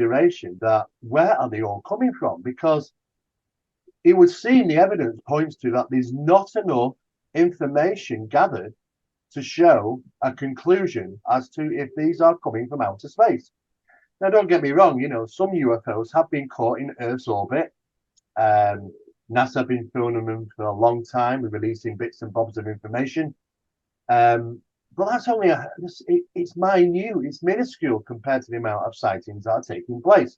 duration that where are they all coming from? Because it would seem the evidence points to that there's not enough information gathered to show a conclusion as to if these are coming from outer space. Now, don't get me wrong, some UFOs have been caught in Earth's orbit. NASA have been filming them for a long time and releasing bits and bobs of information. But that's only it's minute, it's minuscule compared to the amount of sightings that are taking place.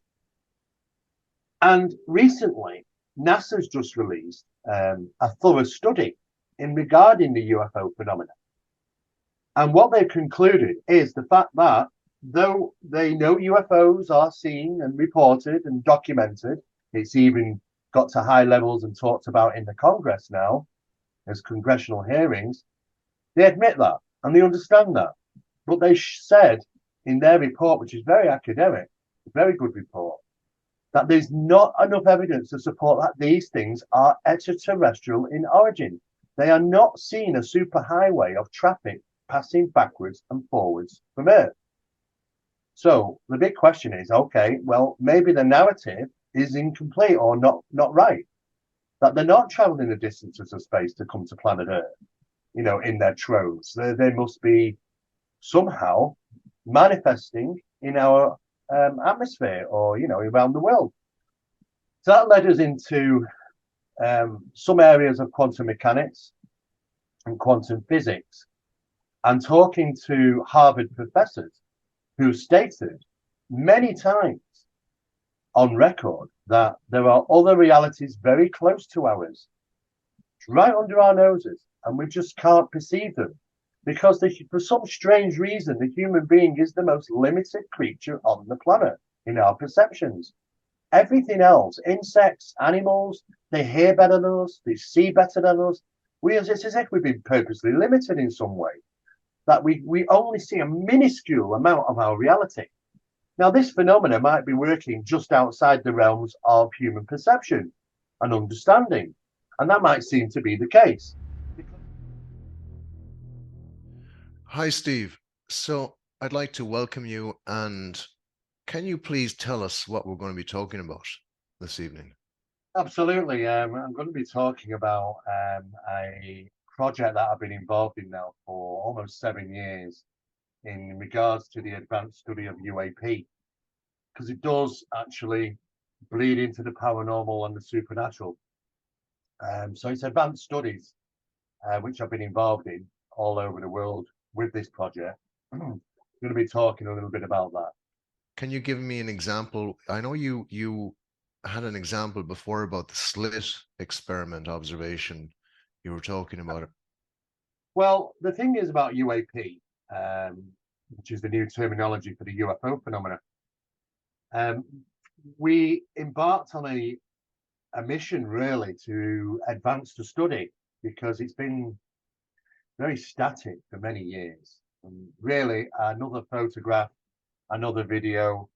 And recently, NASA's just released a thorough study in regarding the UFO phenomena. And what they've concluded is the fact that though they know UFOs are seen and reported and documented, it's even got to high levels and talked about in the Congress now as congressional hearings, they admit that and they understand that. But they said in their report, which is very academic, a very good report, that there's not enough evidence to support that these things are extraterrestrial in origin. They are not seeing a superhighway of traffic passing backwards and forwards from Earth. So the big question is, okay, well, maybe the narrative is incomplete or not right. That they're not traveling the distances of space to come to planet Earth, in their troves. They must be somehow manifesting in our atmosphere or, around the world. So that led us into some areas of quantum mechanics and quantum physics and talking to Harvard professors who stated many times on record that there are other realities very close to ours, right under our noses, and we just can't perceive them because for some strange reason, the human being is the most limited creature on the planet in our perceptions. Everything else, insects, animals, they hear better than us, they see better than us. It's as if we've been purposely limited in some way, that we only see a minuscule amount of our reality. Now, this phenomena might be working just outside the realms of human perception and understanding, and that might seem to be the case. Hi, Steve. So I'd like to welcome you, and can you please tell us what we're going to be talking about this evening? Absolutely. I'm going to be talking about a project that I've been involved in now for almost 7 years in regards to the advanced study of UAP, because it does actually bleed into the paranormal and the supernatural. So it's advanced studies, which I've been involved in all over the world with this project. I'm going to be talking a little bit about that. Can you give me an example? I know you had an example before about the slit experiment observation. You were talking about it. Well, the thing is about UAP, which is the new terminology for the UFO phenomena. We embarked on a mission really to advance the study because it's been very static for many years. And really, another photograph, another video,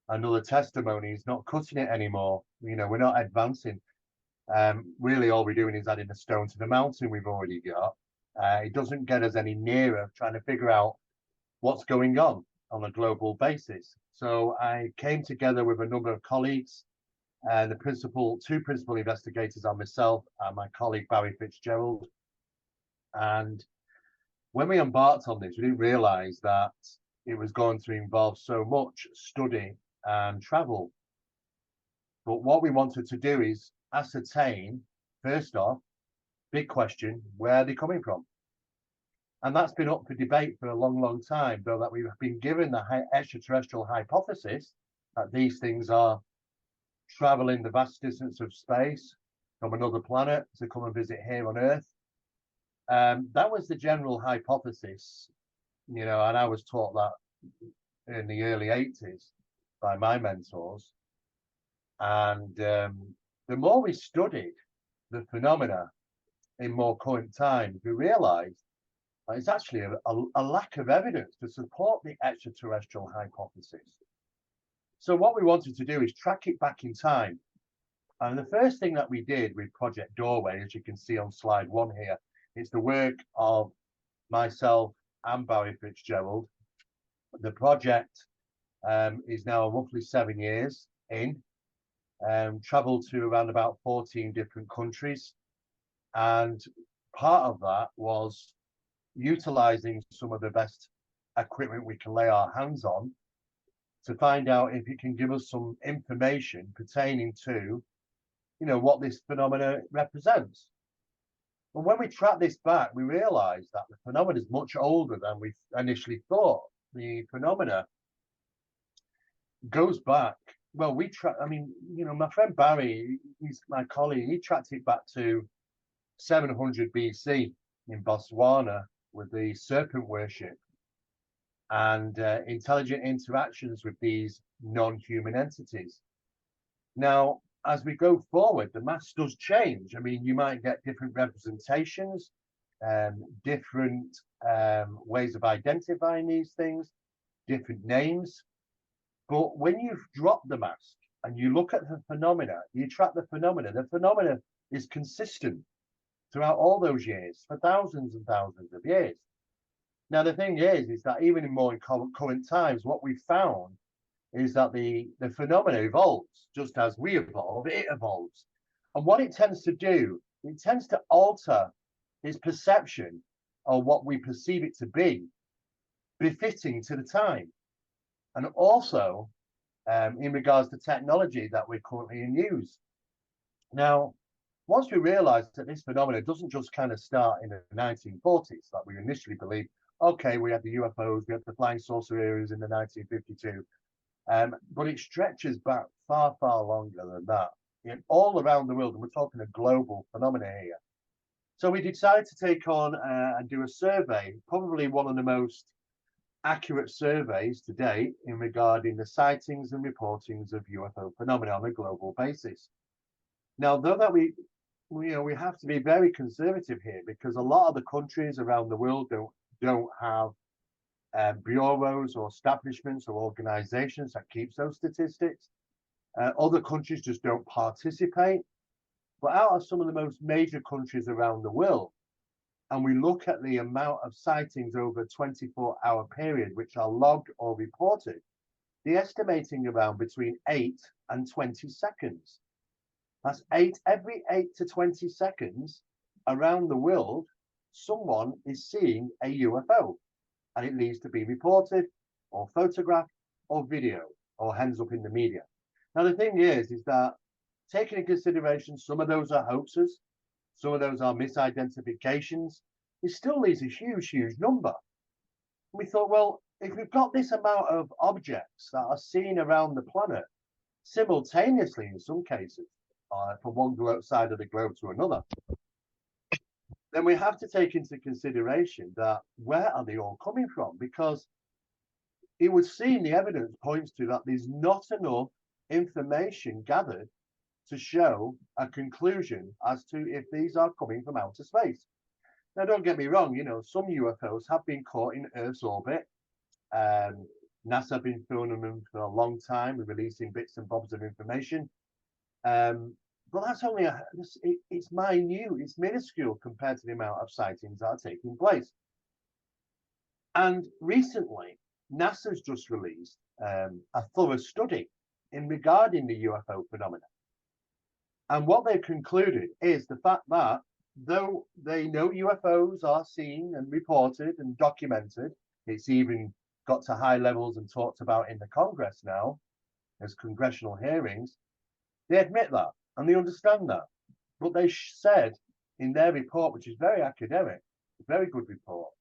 another testimony is not cutting it anymore. We're not advancing. Really, all we're doing is adding a stone to the mountain we've already got. It doesn't get us any nearer trying to figure out what's going on a global basis. So I came together with a number of colleagues, and two principal investigators are myself and my colleague Barry Fitzgerald. And when we embarked on this, we didn't realize that it was going to involve so much study and travel. But what we wanted to do is ascertain, first off, big question, where are they coming from? And that's been up for debate for a long, long time, though that we've been given the extraterrestrial hypothesis that these things are traveling the vast distance of space from another planet to come and visit here on Earth. That was the general hypothesis, and I was taught that in the early 80s by my mentors. And the more we studied the phenomena in more current times, we realized that it's actually a lack of evidence to support the extraterrestrial hypothesis. So what we wanted to do is track it back in time. And the first thing that we did with Project Doorway, as you can see on slide 1 here, is the work of myself and Barry Fitzgerald. The project is now roughly 7 years in, traveled to around about 14 different countries. And part of that was utilizing some of the best equipment we can lay our hands on to find out if it can give us some information pertaining to, what this phenomena represents. And when we track this back, we realize that the phenomena is much older than we initially thought. The phenomena goes back, well, my friend Barry, he's my colleague, he tracked it back to 700 BC in Botswana with the serpent worship and intelligent interactions with these non-human entities. Now, as we go forward, the maths does change. I mean, you might get different representations, different ways of identifying these things, different names. But when you've dropped the mask and you look at the phenomena, you track the phenomena is consistent throughout all those years for thousands and thousands of years. Now, the thing is that even in more current times, what we found is that the phenomena evolves just as we evolve, it evolves. And what it tends to do, it tends to alter its perception of what we perceive it to be, befitting to the time. And also in regards to technology that we're currently in use. Now, once we realized that this phenomenon doesn't just kind of start in the 1940s, like we initially believed, okay, we had the UFOs, we had the flying saucer eras in the 1952, but it stretches back far, far longer than that, all around the world, and we're talking a global phenomenon here. So we decided to take on and do a survey, probably one of the most accurate surveys to date in regarding the sightings and reportings of UFO phenomena on a global basis. Now, though that we have to be very conservative here, because a lot of the countries around the world don't have bureaus or establishments or organizations that keeps those statistics. Other countries just don't participate. But out of some of the most major countries around the world, and we look at the amount of sightings over a 24-hour period which are logged or reported, they're estimating around between 8 and 20 seconds. That's every 8 to 20 seconds around the world, someone is seeing a UFO, and it needs to be reported or photographed or video or ends up in the media. Now, the thing is that taking into consideration some of those are hoaxes, some of those are misidentifications, it still leaves a huge, huge number. We thought, well, if we've got this amount of objects that are seen around the planet simultaneously in some cases, from one side of the globe to another, then we have to take into consideration that where are they all coming from? Because it would seem the evidence points to that there's not enough information gathered to show a conclusion as to if these are coming from outer space. Now, don't get me wrong, some UFOs have been caught in Earth's orbit. NASA have been filming them for a long time, releasing bits and bobs of information. But that's only it's minute, it's minuscule compared to the amount of sightings that are taking place. And recently, NASA's just released a thorough study in regarding the UFO phenomena. And what they've concluded is the fact that though they know UFOs are seen and reported and documented, it's even got to high levels and talked about in the Congress now as congressional hearings, they admit that and they understand that. But they said in their report, which is very academic, very good report,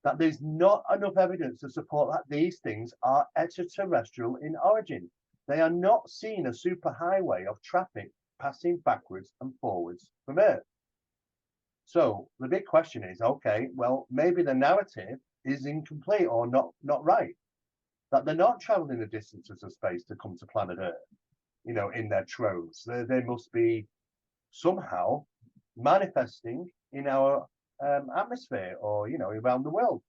that there's not enough evidence to support that these things are extraterrestrial in origin. They are not seeing a superhighway of traffic passing backwards and forwards from Earth. So the big question is, okay, well, maybe the narrative is incomplete or not right. That they're not traveling the distances of space to come to planet Earth, in their troves. They must be somehow manifesting in our atmosphere or, around the world.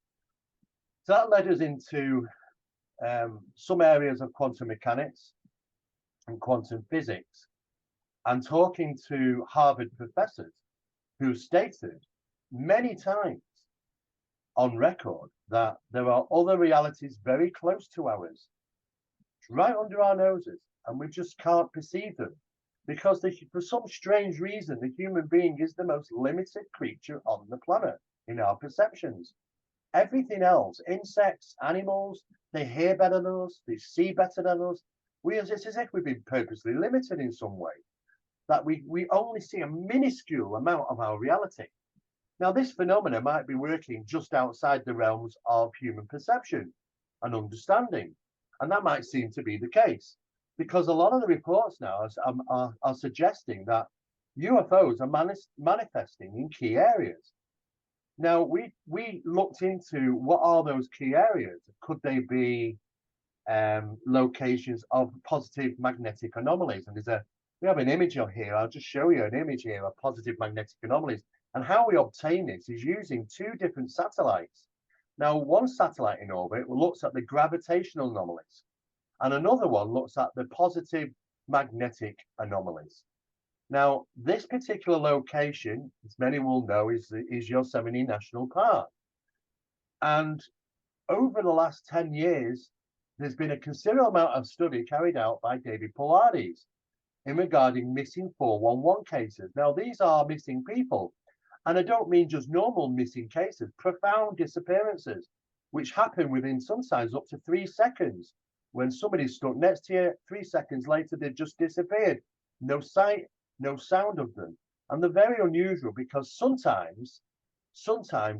So that led us into some areas of quantum mechanics and quantum physics, and talking to Harvard professors who stated many times on record that there are other realities very close to ours right under our noses, and we just can't perceive them because for some strange reason, the human being is the most limited creature on the planet in our perceptions. Everything else, insects, animals, they hear better than us, they see better than us. It's as if we've been purposely limited in some way, that we only see a minuscule amount of our reality. Now, this phenomena might be working just outside the realms of human perception and understanding. And that might seem to be the case because a lot of the reports now are suggesting that UFOs are manifesting in key areas. Now, we looked into what are those key areas. Could they be locations of positive magnetic anomalies? And we have an image on here. I'll just show you an image here of positive magnetic anomalies. And how we obtain this is using two different satellites. Now, one satellite in orbit looks at the gravitational anomalies, and another one looks at the positive magnetic anomalies. Now, this particular location, as many will know, is Yosemite National Park. And over the last 10 years, there's been a considerable amount of study carried out by David Paulides in regarding missing 411 cases. Now, these are missing people. And I don't mean just normal missing cases, profound disappearances, which happen within sometimes up to 3 seconds. When somebody's stuck next to you, 3 seconds later, they've just disappeared. No sight, no sound of them. And they're very unusual because sometimes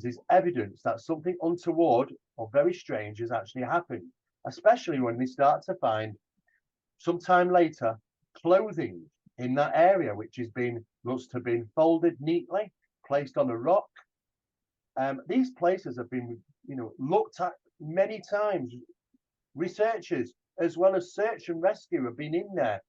is evidence that something untoward or very strange has actually happened, especially when they start to find sometime later clothing in that area, which looks to have been folded neatly, placed on a rock. These places have been, looked at many times. Researchers, as well as search and rescue, have been in there,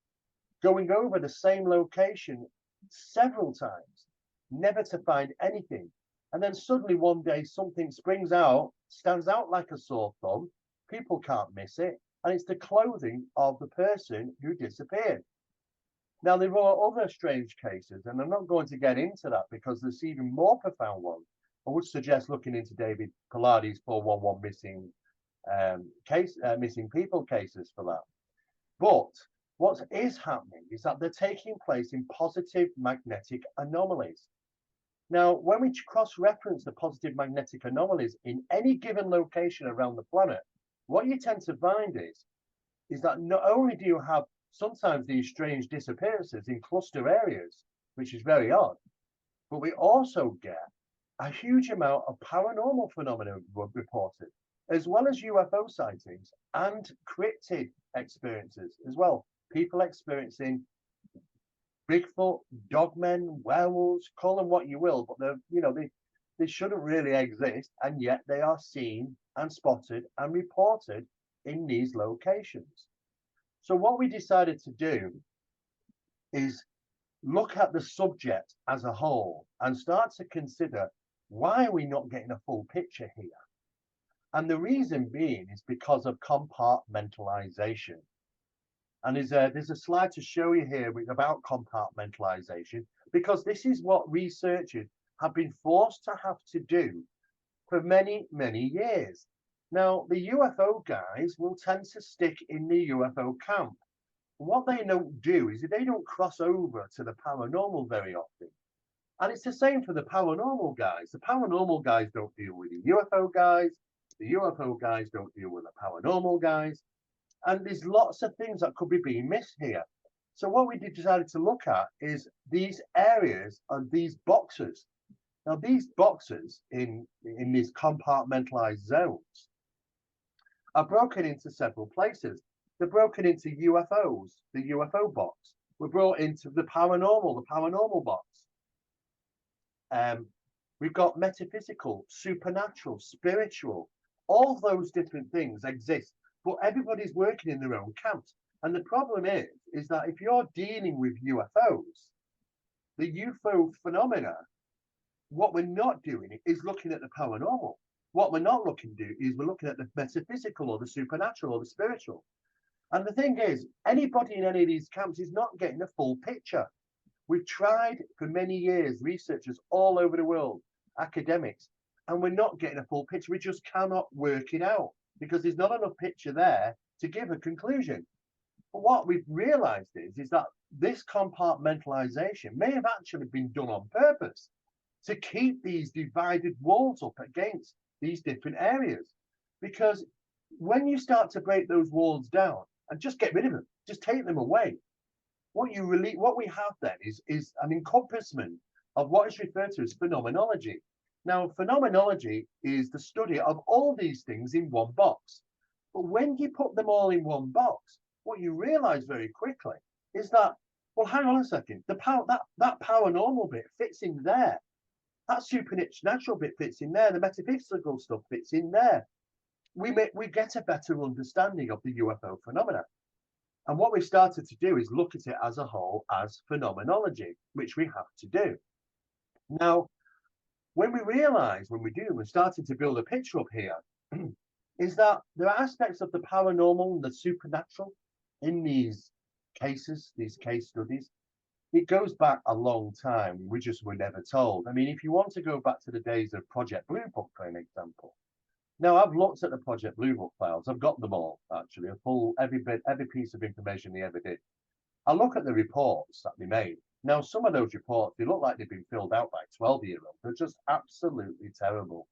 going over the same location several times, never to find anything. And then suddenly one day something springs out, stands out like a sore thumb. People can't miss it, and it's the clothing of the person who disappeared. Now, there are other strange cases, and I'm not going to get into that because there's even more profound ones. I would suggest looking into David Paulides' 411 missing people cases for that. But what is happening is that they're taking place in positive magnetic anomalies. Now, when we cross-reference the positive magnetic anomalies in any given location around the planet, what you tend to find is that not only do you have sometimes these strange disappearances in cluster areas, which is very odd, but we also get a huge amount of paranormal phenomena reported, as well as UFO sightings and cryptid experiences as well. People experiencing Bigfoot, dogmen, werewolves, call them what you will, but they shouldn't really exist, and yet they are seen and spotted and reported in these locations. So what we decided to do is look at the subject as a whole and start to consider, why are we not getting a full picture here? And the reason being is because of compartmentalization. And there's a slide to show you here about compartmentalization, because this is what researchers have been forced to have to do for many, many years. Now, the UFO guys will tend to stick in the UFO camp. What they don't do is they don't cross over to the paranormal very often. And it's the same for the paranormal guys. The paranormal guys don't deal with the UFO guys. The UFO guys don't deal with the paranormal guys. And there's lots of things that could be being missed here. So what we decided to look at is these areas and these boxes. Now, these boxes in these compartmentalized zones are broken into several places. They're broken into UFOs, the UFO box. We're brought into the paranormal box. We've got metaphysical, supernatural, spiritual. All those different things exist, but everybody's working in their own camps. And the problem is that if you're dealing with UFOs, the UFO phenomena, what we're not doing is looking at the paranormal. What we're not looking to do is we're looking at the metaphysical or the supernatural or the spiritual. And the thing is, anybody in any of these camps is not getting a full picture. We've tried for many years, researchers all over the world, academics, and we're not getting a full picture. We just cannot work it out because there's not enough picture there to give a conclusion. But what we've realized is that this compartmentalization may have actually been done on purpose to keep these divided walls up against these different areas. Because when you start to break those walls down and just get rid of them, just take them away, what we have then is an encompassment of what is referred to as phenomenology. Now, phenomenology is the study of all these things in one box. But when you put them all in one box, what you realize very quickly is that, well, hang on a second, that paranormal bit fits in there. That supernatural bit fits in there. The metaphysical stuff fits in there. We get a better understanding of the UFO phenomena. And what we've started to do is look at it as a whole as phenomenology, which we have to do. Now, when we're starting to build a picture up here, is that there are aspects of the paranormal and the supernatural in these cases, these case studies. It goes back a long time. We just were never told. I mean, if you want to go back to the days of Project Blue Book, for an example. Now, I've looked at the Project Blue Book files. I've got them all, actually. I've pulled every piece of information they ever did. I look at the reports that they made. Now, some of those reports, they look like they've been filled out by 12-year-olds. They're just absolutely terrible.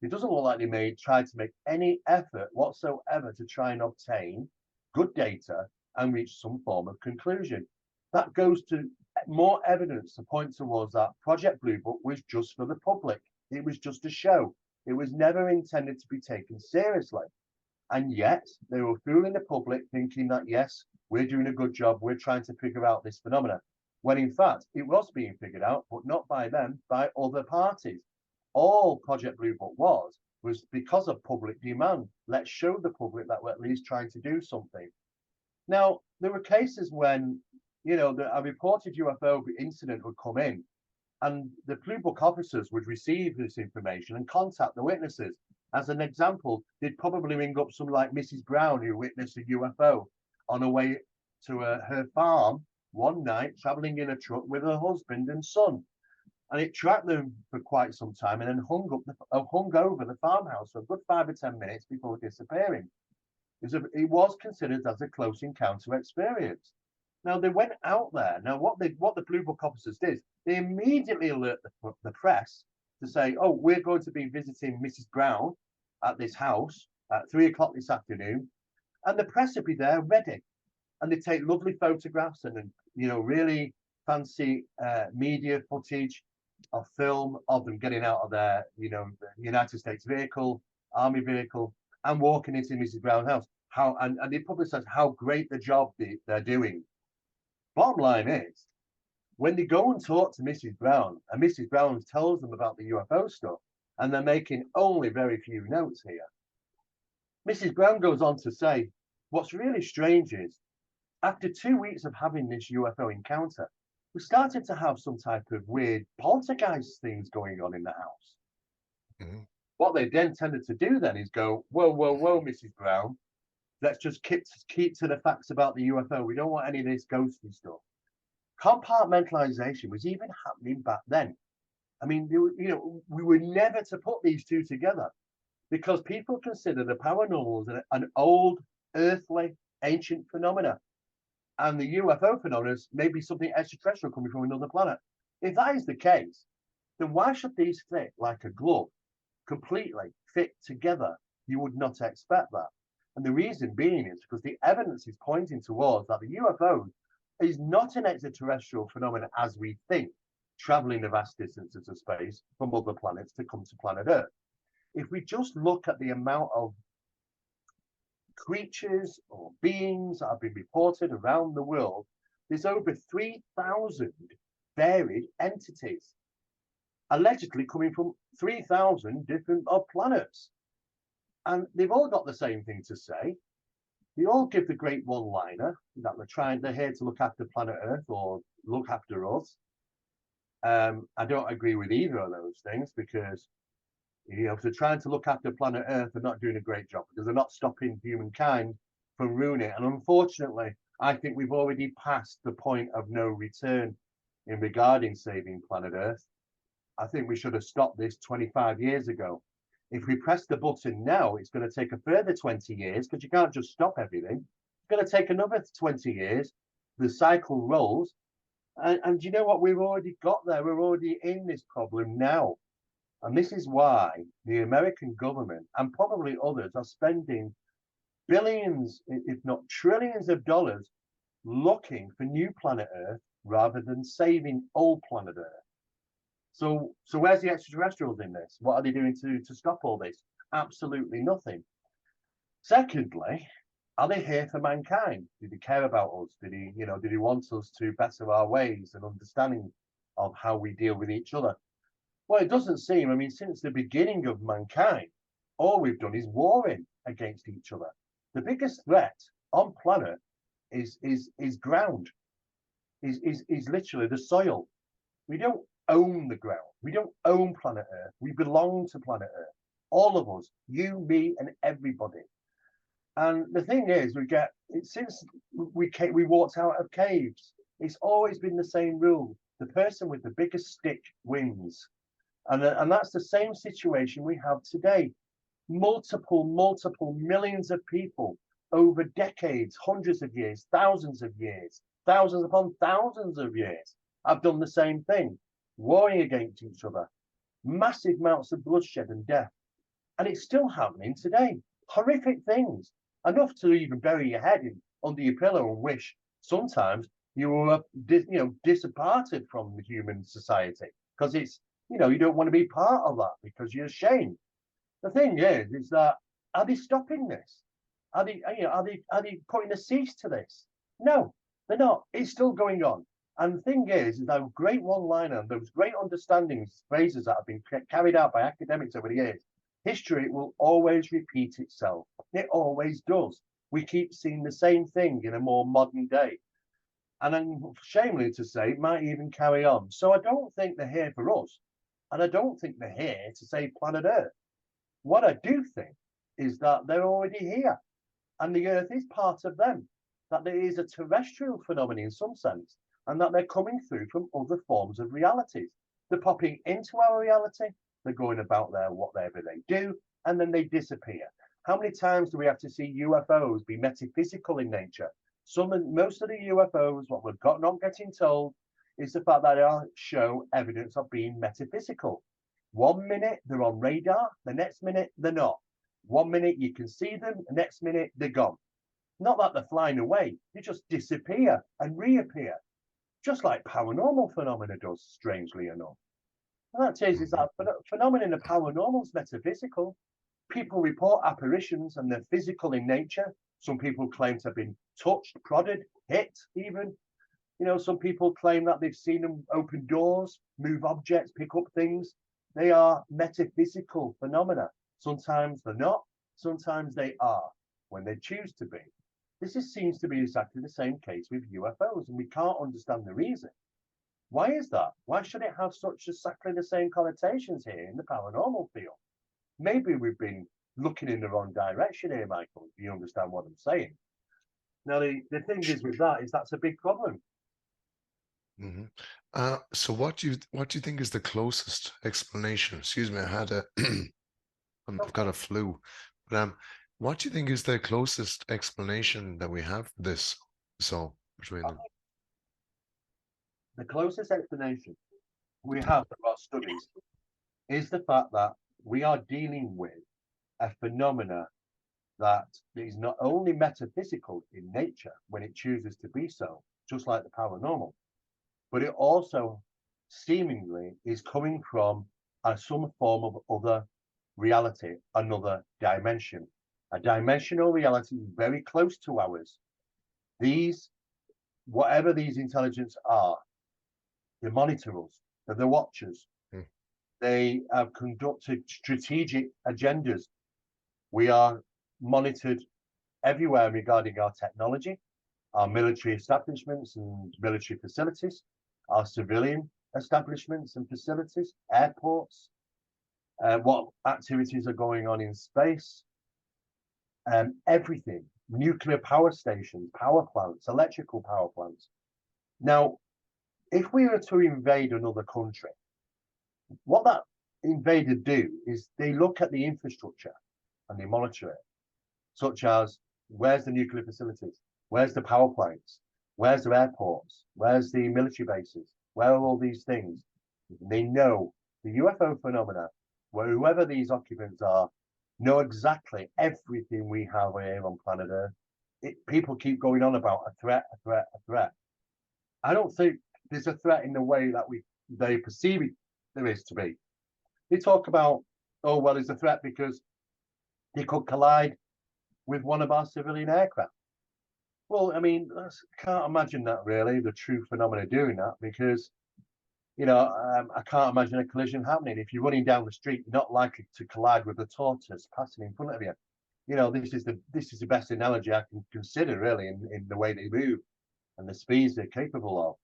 It doesn't look like they tried to make any effort whatsoever to try and obtain good data and reach some form of conclusion. That goes to more evidence to point towards that Project Blue Book was just for the public. It was just a show. It was never intended to be taken seriously. And yet they were fooling the public thinking that, yes, we're doing a good job. We're trying to figure out this phenomena. When in fact, it was being figured out, but not by them, by other parties. All Project Blue Book was because of public demand. Let's show the public that we're at least trying to do something. Now, there were cases when, a reported UFO incident would come in, and the Blue Book officers would receive this information and contact the witnesses. As an example, they'd probably ring up some like Mrs. Brown, who witnessed a UFO on her way to her farm one night, traveling in a truck with her husband and son. And it tracked them for quite some time and then hung over the farmhouse for a good 5 or 10 minutes before disappearing. It was considered as a close encounter experience. Now, they went out there. Now, what the Blue Book officers did, they immediately alert the press to say, oh, we're going to be visiting Mrs. Brown at this house at 3 o'clock this afternoon. And the press would be there ready. And they take lovely photographs and, really fancy media footage of film of them getting out of their, the United States vehicle, army vehicle, and walking into Mrs. Brown's house. And they publicize how great the job they're doing. Bottom line is, when they go and talk to Mrs. Brown, and Mrs. Brown tells them about the UFO stuff, and they're making only very few notes here, Mrs. Brown goes on to say, what's really strange is, after 2 weeks of having this UFO encounter, we started to have some type of weird poltergeist things going on in the house. Mm-hmm. What they then tended to do then is go, whoa, Mrs. Brown, let's just keep to the facts about the UFO. We don't want any of this ghostly stuff. Compartmentalization was even happening back then. I mean, we were never to put these two together because people consider the paranormal as an old, earthly, ancient phenomena. And the UFO phenomena may be something extraterrestrial coming from another planet. If that is the case, then why should these fit like a glove, completely fit together? You would not expect that. And the reason being is because the evidence is pointing towards that the UFO is not an extraterrestrial phenomenon as we think, traveling the vast distances of space from other planets to come to planet Earth. If we just look at the amount of creatures or beings that have been reported around the world, there's over 3,000 varied entities, allegedly coming from 3,000 different planets. And they've all got the same thing to say. They all give the great one-liner that they're here to look after planet Earth or look after us. I don't agree with either of those things because, if they're trying to look after planet Earth, they're not doing a great job because they're not stopping humankind from ruining it. And unfortunately, I think we've already passed the point of no return in regarding saving planet Earth. I think we should have stopped this 25 years ago. If we press the button now, it's going to take a further 20 years because you can't just stop everything. It's going to take another 20 years. The cycle rolls. And you know what? We've already got there. We're already in this problem now. And this is why the American government and probably others are spending billions, if not trillions of dollars looking for new planet Earth rather than saving old planet Earth. So where's the extraterrestrials in this? What are they doing to stop all this? Absolutely nothing. Secondly, are they here for mankind? Did he care about us? Did he want us to better our ways and understanding of how we deal with each other? Well, it doesn't seem. I mean, since the beginning of mankind, all we've done is warring against each other. The biggest threat on planet is ground, is literally the soil. We don't own the ground. We don't own planet Earth. We belong to planet Earth. All of us, you, me, and everybody. And the thing is, since we walked out of caves, it's always been the same rule. The person with the biggest stick wins. And that's the same situation we have today. Multiple millions of people over decades, hundreds of years, thousands upon thousands of years have done the same thing, warring against each other, massive amounts of bloodshed and death. And it's still happening today. Horrific things, enough to even bury your head under your pillow and wish sometimes you were disparted from the human society, because it's, you don't want to be part of that because you're ashamed. The thing is that, are they stopping this? Are they putting a cease to this? No, they're not. It's still going on. And the thing is that great one-liner, those great understandings, phrases that have been carried out by academics over the years, history will always repeat itself. It always does. We keep seeing the same thing in a more modern day. And I'm shamefully to say, it might even carry on. So I don't think they're here for us. And I don't think they're here to save planet Earth. What I do think is that they're already here. And the Earth is part of them. That there is a terrestrial phenomenon in some sense. And that they're coming through from other forms of realities. They're popping into our reality. They're going about whatever they do. And then they disappear. How many times do we have to see UFOs be metaphysical in nature? Most of the UFOs, what we're not getting told, is the fact that they show evidence of being metaphysical. 1 minute they're on radar, the next minute they're not. 1 minute you can see them, the next minute they're gone. Not that they're flying away, they just disappear and reappear, just like paranormal phenomena does, strangely enough. And that is that phenomenon of paranormal is metaphysical. People report apparitions and they're physical in nature. Some people claim to have been touched, prodded, hit even. Some people claim that they've seen them open doors, move objects, pick up things. They are metaphysical phenomena. Sometimes they're not, sometimes they are, when they choose to be. Seems to be exactly the same case with UFOs, and we can't understand the reason. Why is that? Why should it have such exactly the same connotations here in the paranormal field? Maybe we've been looking in the wrong direction here, Michael, if you understand what I'm saying. Now, the thing is with that is that's a big problem. So what do you think is the closest explanation? Excuse me, I've got a flu. But what do you think is the closest explanation that we have for this? So between them, the closest explanation we have from our studies is the fact that we are dealing with a phenomena that is not only metaphysical in nature when it chooses to be so, just like the paranormal, but it also seemingly is coming from some form of other reality, another dimension, a dimensional reality very close to ours. Whatever these intelligence are, they monitor us, they're the watchers. They have conducted strategic agendas. We are monitored everywhere regarding our technology, our military establishments and military facilities, our civilian establishments and facilities, airports, what activities are going on in space, everything, nuclear power stations, power plants, electrical power plants. Now, if we were to invade another country, what that invaders do is they look at the infrastructure and they monitor it, such as where's the nuclear facilities, where's the power plants, where's the airports, where's the military bases, where are all these things? They know the UFO phenomena, where whoever these occupants are, know exactly everything we have here on planet Earth. People keep going on about a threat, a threat, a threat. I don't think there's a threat in the way that they perceive it there is to be. They talk about, oh, well, it's a threat because they could collide with one of our civilian aircraft. Well, I mean, I can't imagine that really, the true phenomena doing that, because, I can't imagine a collision happening. If you're running down the street, you're not likely to collide with a tortoise passing in front of you. This is the best analogy I can consider, really, in the way they move and the speeds they're capable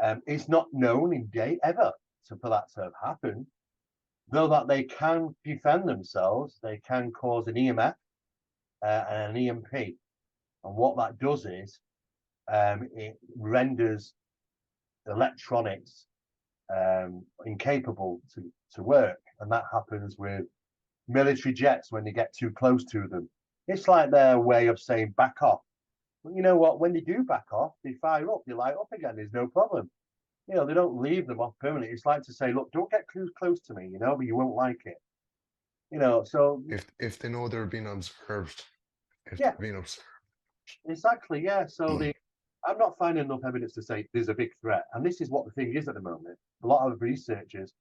of. It's not known in date ever for that to have happened, though that they can defend themselves. They can cause an EMF and an EMP, and what that does is it renders electronics incapable to work, and that happens with military jets when they get too close to them. It's like their way of saying back off. But you know what? When they do back off, they fire up. They light up again. There's no problem. They don't leave them off permanently. It's like to say, look, don't get too close to me, but you won't like it. So if they know they're being observed, if yeah, they're being observed. exactly, yeah. So I'm not finding enough evidence to say there's a big threat, and this is what the thing is at the moment. A lot of researchers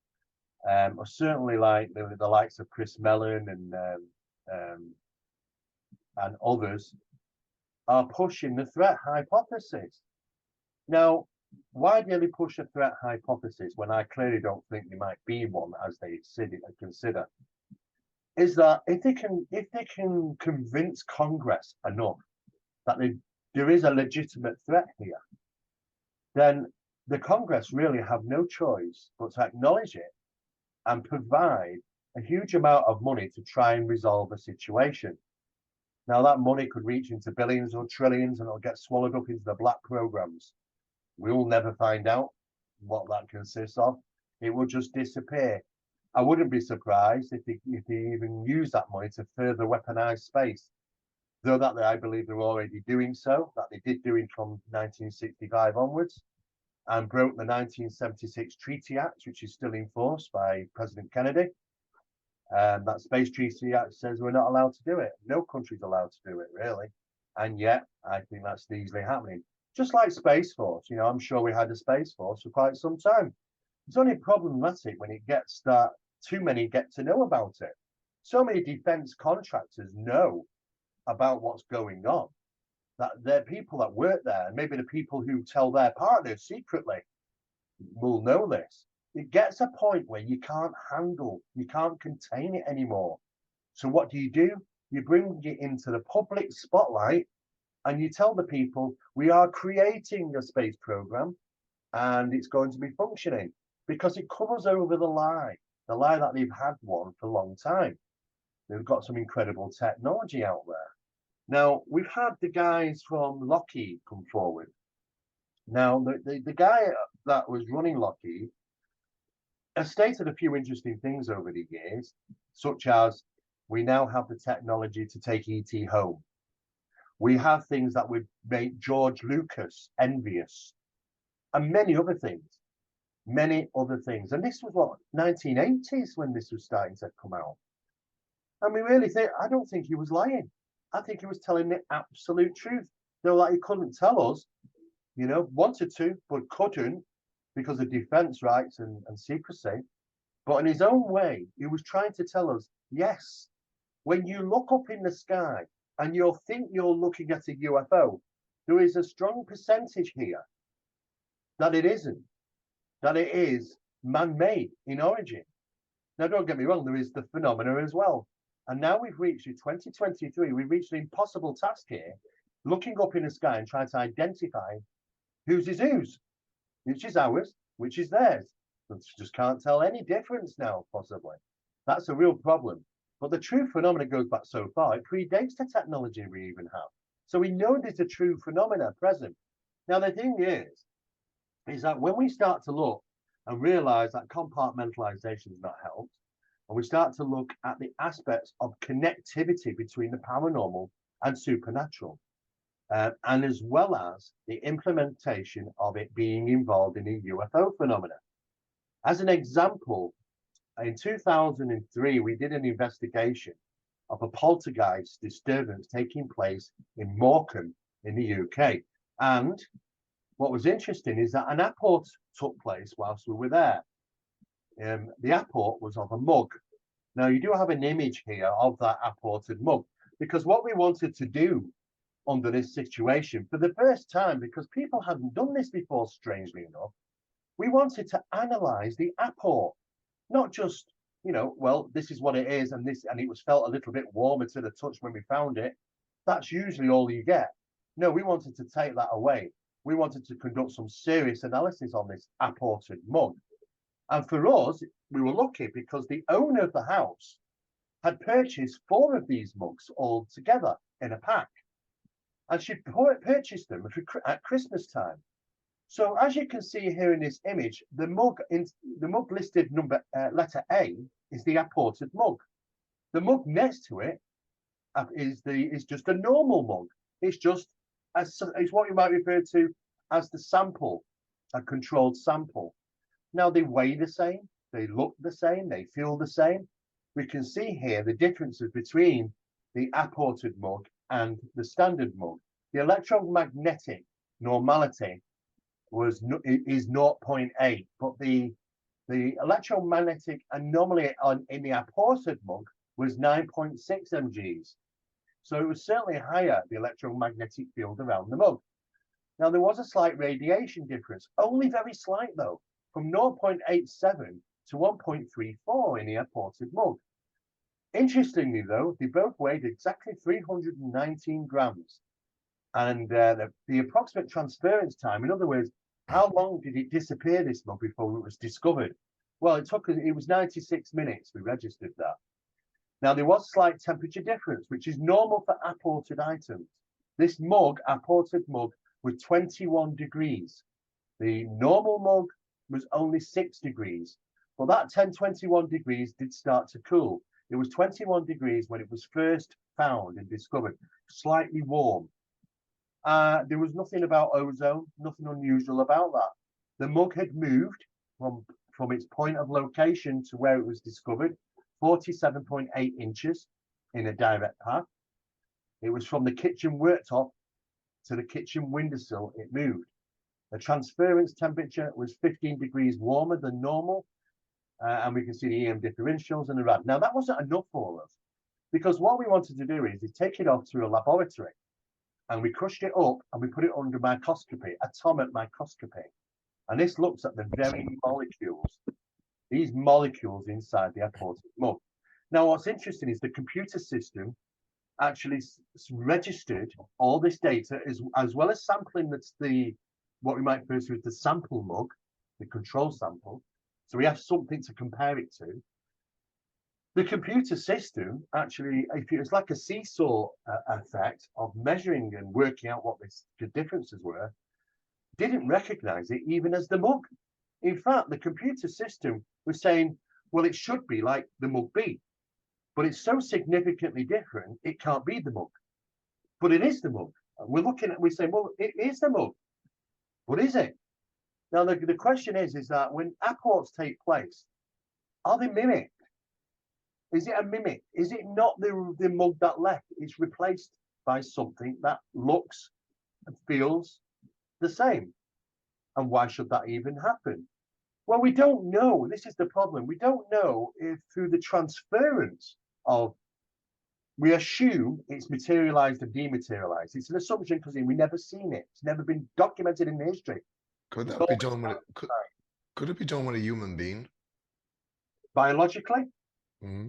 are certainly like the likes of Chris Mellon and others are pushing the threat hypothesis. Now, why do they push a threat hypothesis when I clearly don't think there might be one, as they consider? Is that if they can convince Congress enough that there is a legitimate threat here, then the Congress really have no choice but to acknowledge it and provide a huge amount of money to try and resolve the situation. Now, that money could reach into billions or trillions, and it'll get swallowed up into the black programs. We'll never find out what that consists of. It will just disappear. I wouldn't be surprised if they even use that money to further weaponize space, though that I believe they're already doing so, that they did do it from 1965 onwards, and broke the 1976 Treaty Act, which is still in force by President Kennedy. That Space Treaty Act says we're not allowed to do it. No country's allowed to do it, really. And yet, I think that's easily happening. Just like Space Force, I'm sure we had a Space Force for quite some time. It's only problematic when it gets that too many get to know about it. So many defense contractors know about what's going on, that there are people that work there, and maybe the people who tell their partners secretly will know this. It gets a point where you can't contain it anymore. So what do? You bring it into the public spotlight, and you tell the people, we are creating a space program and it's going to be functioning, because it covers over the lie that they've had one for a long time. They've got some incredible technology out there. Now, we've had the guys from Lockheed come forward. Now, the guy that was running Lockheed has stated a few interesting things over the years, such as we now have the technology to take ET home. We have things that would make George Lucas envious, and many other things. And this was what, 1980s when this was starting to come out. And I don't think he was lying. I think he was telling the absolute truth. Like he couldn't tell us, wanted to, but couldn't because of defense rights and secrecy. But in his own way, he was trying to tell us, yes, when you look up in the sky and you'll think you're looking at a UFO, there is a strong percentage here that it isn't, that it is man-made in origin. Now, don't get me wrong, there is the phenomena as well. And now we've reached, in 2023, we've reached an impossible task here, looking up in the sky and trying to identify whose is whose, which is ours, which is theirs. We just can't tell any difference now, possibly. That's a real problem. But the true phenomena goes back so far, it predates the technology we even have. So we know there's a true phenomena present. Now, the thing is that when we start to look and realize that compartmentalization has not helped. And we start to look at the aspects of connectivity between the paranormal and supernatural, and as well as the implementation of it being involved in a UFO phenomena. As an example, in 2003, we did an investigation of a poltergeist disturbance taking place in Morecambe in the UK. And what was interesting is that an apport took place whilst we were there. The apport was of a mug. Now, you do have an image here of that apported mug, because what we wanted to do under this situation for the first time, because people hadn't done this before, strangely enough, we wanted to analyze the apport, not just, well, this is what it is, and it was felt a little bit warmer to the touch when we found it. That's usually all you get. No, we wanted to take that away. We wanted to conduct some serious analysis on this apported mug. And for us, we were lucky because the owner of the house had purchased 4 of these mugs all together in a pack. And she purchased them at Christmas time. So as you can see here in this image, the mug listed letter A is the apported mug. The mug next to it is just a normal mug. It's just it's what you might refer to as the sample, a controlled sample. Now they weigh the same, they look the same, they feel the same. We can see here the differences between the apported mug and the standard mug. The electromagnetic normality is 0.8, but the electromagnetic anomaly in the apported mug was 9.6 mgs. So it was certainly higher, the electromagnetic field around the mug. Now, there was a slight radiation difference, only very slight though, from 0.87 to 1.34 in the apported mug. Interestingly though, they both weighed exactly 319 grams. And the approximate transference time, in other words, how long did it disappear, this mug, before it was discovered? Well, it was 96 minutes, we registered that. Now, there was slight temperature difference, which is normal for apported items. This apported mug, was 21 degrees. The normal mug was only 6 degrees. But that 21 degrees did start to cool. It was 21 degrees when it was first found and discovered, slightly warm. There was nothing about ozone, nothing unusual about that. The mug had moved from its point of location to where it was discovered, 47.8 inches in a direct path. It was from the kitchen worktop to the kitchen windowsill, it moved. The transference temperature was 15 degrees warmer than normal, and we can see the EM differentials and the rad. Now, that wasn't enough for us, because what we wanted to do is take it off to a laboratory, and we crushed it up and we put it under microscopy, atomic microscopy. And this looks at the very molecules, these molecules inside the apported mug. Now, what's interesting is the computer system actually registered all this data as well as sampling what we might refer to as the sample mug, the control sample. So we have something to compare it to. The computer system actually, it's like a seesaw effect of measuring and working out what the differences were, didn't recognize it even as the mug. In fact, the computer system was saying, well, it should be like the mug B, but it's so significantly different, it can't be the mug. But it is the mug. And we're saying, well, it is the mug. What is it? Now, the question is that when apports take place, are they mimicked? Is it a mimic? Is it not the mug that left? It's replaced by something that looks and feels the same. And why should that even happen? Well, we don't know. This is the problem. We don't know if through the transference we assume it's materialized and dematerialized. It's an assumption because we've never seen it. It's never been documented in history. Could that be done with could it be done with a human being? Biologically, Mm-hmm.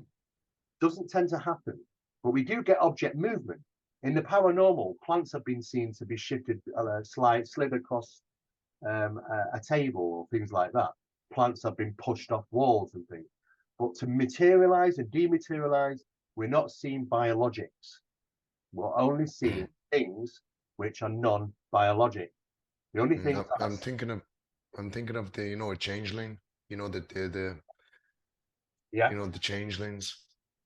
doesn't tend to happen, but we do get object movement. In the paranormal, plants have been seen to be shifted, slid across a table or things like that. Plants have been pushed off walls and things. But to materialize and dematerialize, we're not seeing biologics. We're only seeing things which are non-biologic. The only thing I'm thinking of the a changeling. You know, the Yeah, you know, the changelings.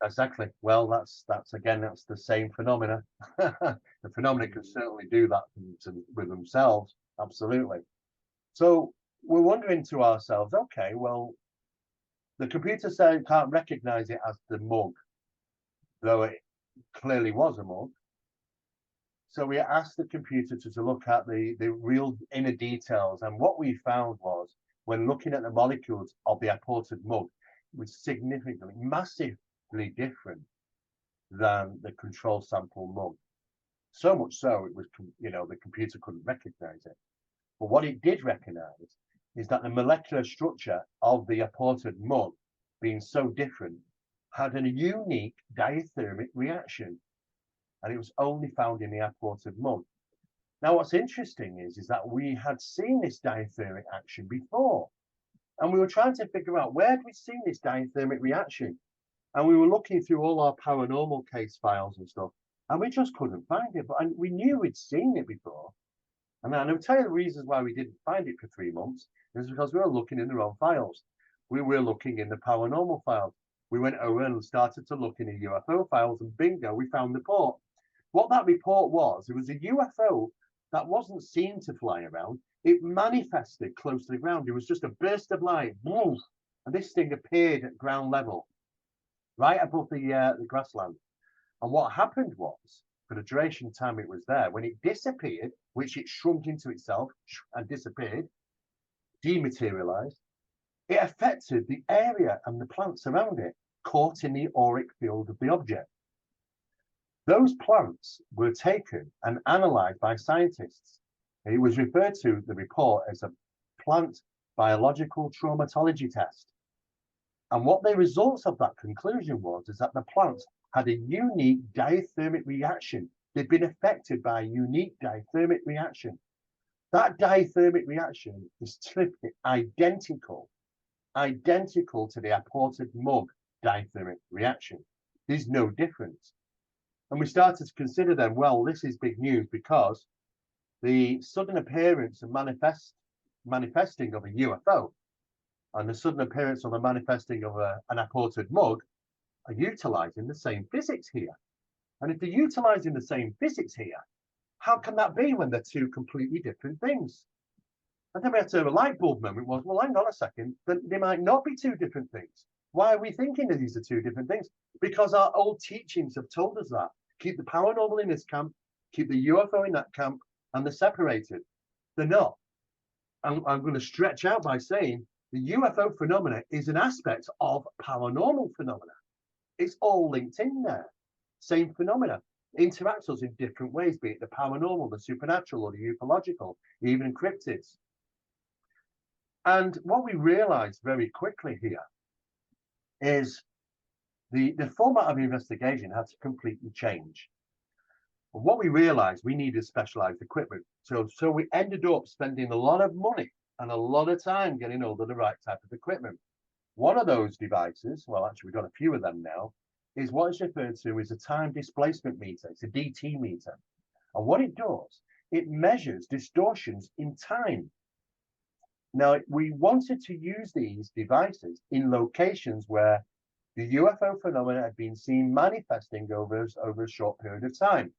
exactly. Well, that's again, that's the same phenomena. The phenomena can certainly do that with themselves. Absolutely. So we're wondering to ourselves, okay, well, the computer said can't recognize it as the mug, though it clearly was a mug. So we asked the computer to look at the real inner details. And what we found was, when looking at the molecules of the aborted mug, it was significantly, massively different than the control sample mug. So much so, it was, the computer couldn't recognize it. But what it did recognize is that the molecular structure of the aborted mug, being so different, had a unique diathermic reaction, and it was only found in the aborted mug. Now, what's interesting is that we had seen this diathermic action before, and we were trying to figure out where had we seen this diathermic reaction, and we were looking through all our paranormal case files and stuff, and we just couldn't find it. But we knew we'd seen it before, and I'll tell you the reasons why we didn't find it for 3 months is because we were looking in the wrong files. We were looking in the paranormal files. We went over and started to look in the UFO files, and bingo, we found the report. What that report was, it was a UFO that wasn't seen to fly around. It manifested close to the ground. It was just a burst of light, and this thing appeared at ground level, right above the grassland. And what happened was, for the duration of time it was there, when it disappeared, which it shrunk into itself and disappeared, dematerialized, it affected the area and the plants around it, caught in the auric field of the object. Those plants were taken and analyzed by scientists. It was referred to, the report, as a plant biological traumatology test. And what the results of that conclusion was is that the plants had a unique diathermic reaction. They'd been affected by a unique diathermic reaction. That diathermic reaction is identical to the aborted mug diathermic reaction. There's no difference. And we started to consider then, well, this is big news because the sudden appearance and manifesting of a UFO and the sudden appearance of a manifesting of an aborted mug are utilizing the same physics here. And if they're utilizing the same physics here, how can that be when they're two completely different things? And then we had to have a light bulb moment was, well, hang on a second, they might not be two different things. Why are we thinking that these are two different things? Because our old teachings have told us that. Keep the paranormal in this camp, keep the UFO in that camp, and they're separated. They're not. I'm going to stretch out by saying the UFO phenomena is an aspect of paranormal phenomena. It's all linked in there. Same phenomena. Interacts us in different ways, be it the paranormal, the supernatural, or the ufological, even cryptids. And what we realized very quickly here is the format of investigation had to completely change. And what we realized, we needed specialized equipment. So we ended up spending a lot of money and a lot of time getting hold of the right type of equipment. One of those devices, well, actually, we've got a few of them now, is what is referred to as a time displacement meter. It's a DT meter. And what it does, it measures distortions in time. Now, we wanted to use these devices in locations where the UFO phenomena had been seen manifesting over a short period of time.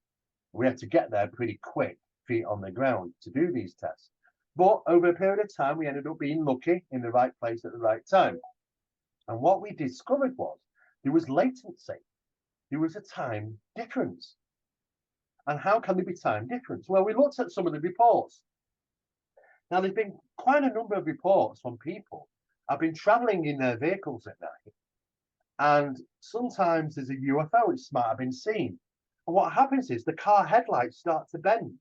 We had to get there pretty quick, feet on the ground, to do these tests. But over a period of time, we ended up being lucky in the right place at the right time. And what we discovered was there was latency. There was a time difference. And how can there be time difference? Well, we looked at some of the reports. Now, there's been quite a number of reports from people who have been traveling in their vehicles at night. And sometimes there's a UFO which might have been seen. And what happens is the car headlights start to bend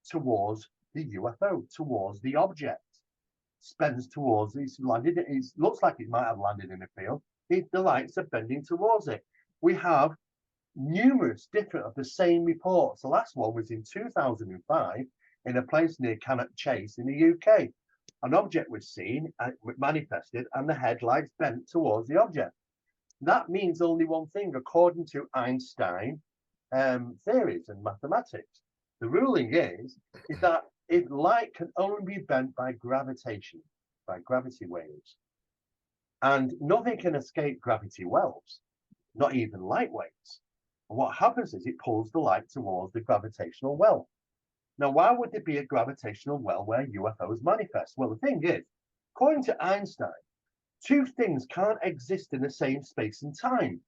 towards the UFO, towards the object. Spends towards it's landed. It looks like it might have landed in a field. The lights are bending towards it. We have numerous different of the same reports. The last one was in 2005 in a place near Cannock Chase in the UK. An object was seen, and it manifested, and the headlights bent towards the object. That means only one thing, according to Einstein theories and mathematics. The ruling is that if light can only be bent by gravitation, by gravity waves. And nothing can escape gravity wells, not even light waves. And what happens is it pulls the light towards the gravitational well. Now, why would there be a gravitational well where UFOs manifest? Well, the thing is, according to Einstein, two things can't exist in the same space and time.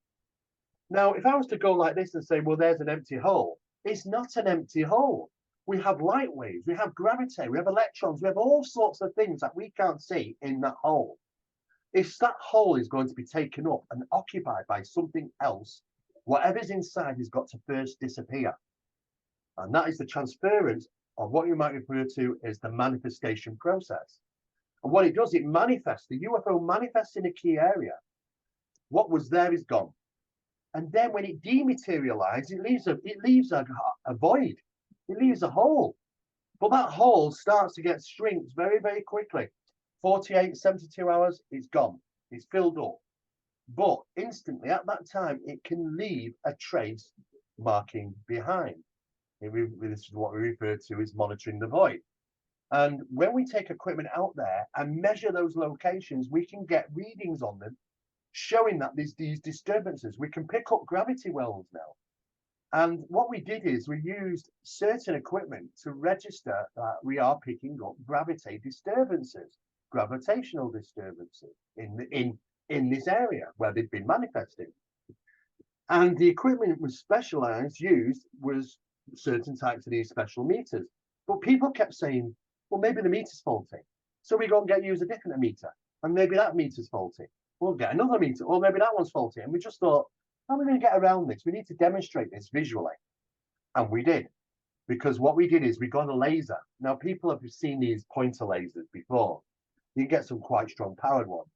Now, if I was to go like this and say, well, there's an empty hole, it's not an empty hole. We have light waves, we have gravity, we have electrons, we have all sorts of things that we can't see in that hole. If that hole is going to be taken up and occupied by something else, whatever's inside has got to first disappear. And that is the transference of what you might refer to as the manifestation process. And what it does, it manifests, the UFO manifests in a key area. What was there is gone. And then when it dematerializes, it leaves a void. It leaves a hole. But that hole starts to get shrinked very, very quickly. 48, 72 hours, it's gone. It's filled up. But instantly at that time, it can leave a trace marking behind. This is what we refer to as monitoring the void. And when we take equipment out there and measure those locations, we can get readings on them showing that there's these disturbances. We can pick up gravity wells now. And what we did is we used certain equipment to register that we are picking up gravitational disturbances in this area where they've been manifesting. And the equipment was specialized, used was certain types of these special meters. But people kept saying, well, maybe the meter's faulty. So we go and use a different meter. And maybe that meter's faulty. We'll get another meter. Or maybe that one's faulty. And we just thought, how are we going to get around this? We need to demonstrate this visually. And we did. Because what we did is we got a laser. Now, people have seen these pointer lasers before. You can get some quite strong powered ones.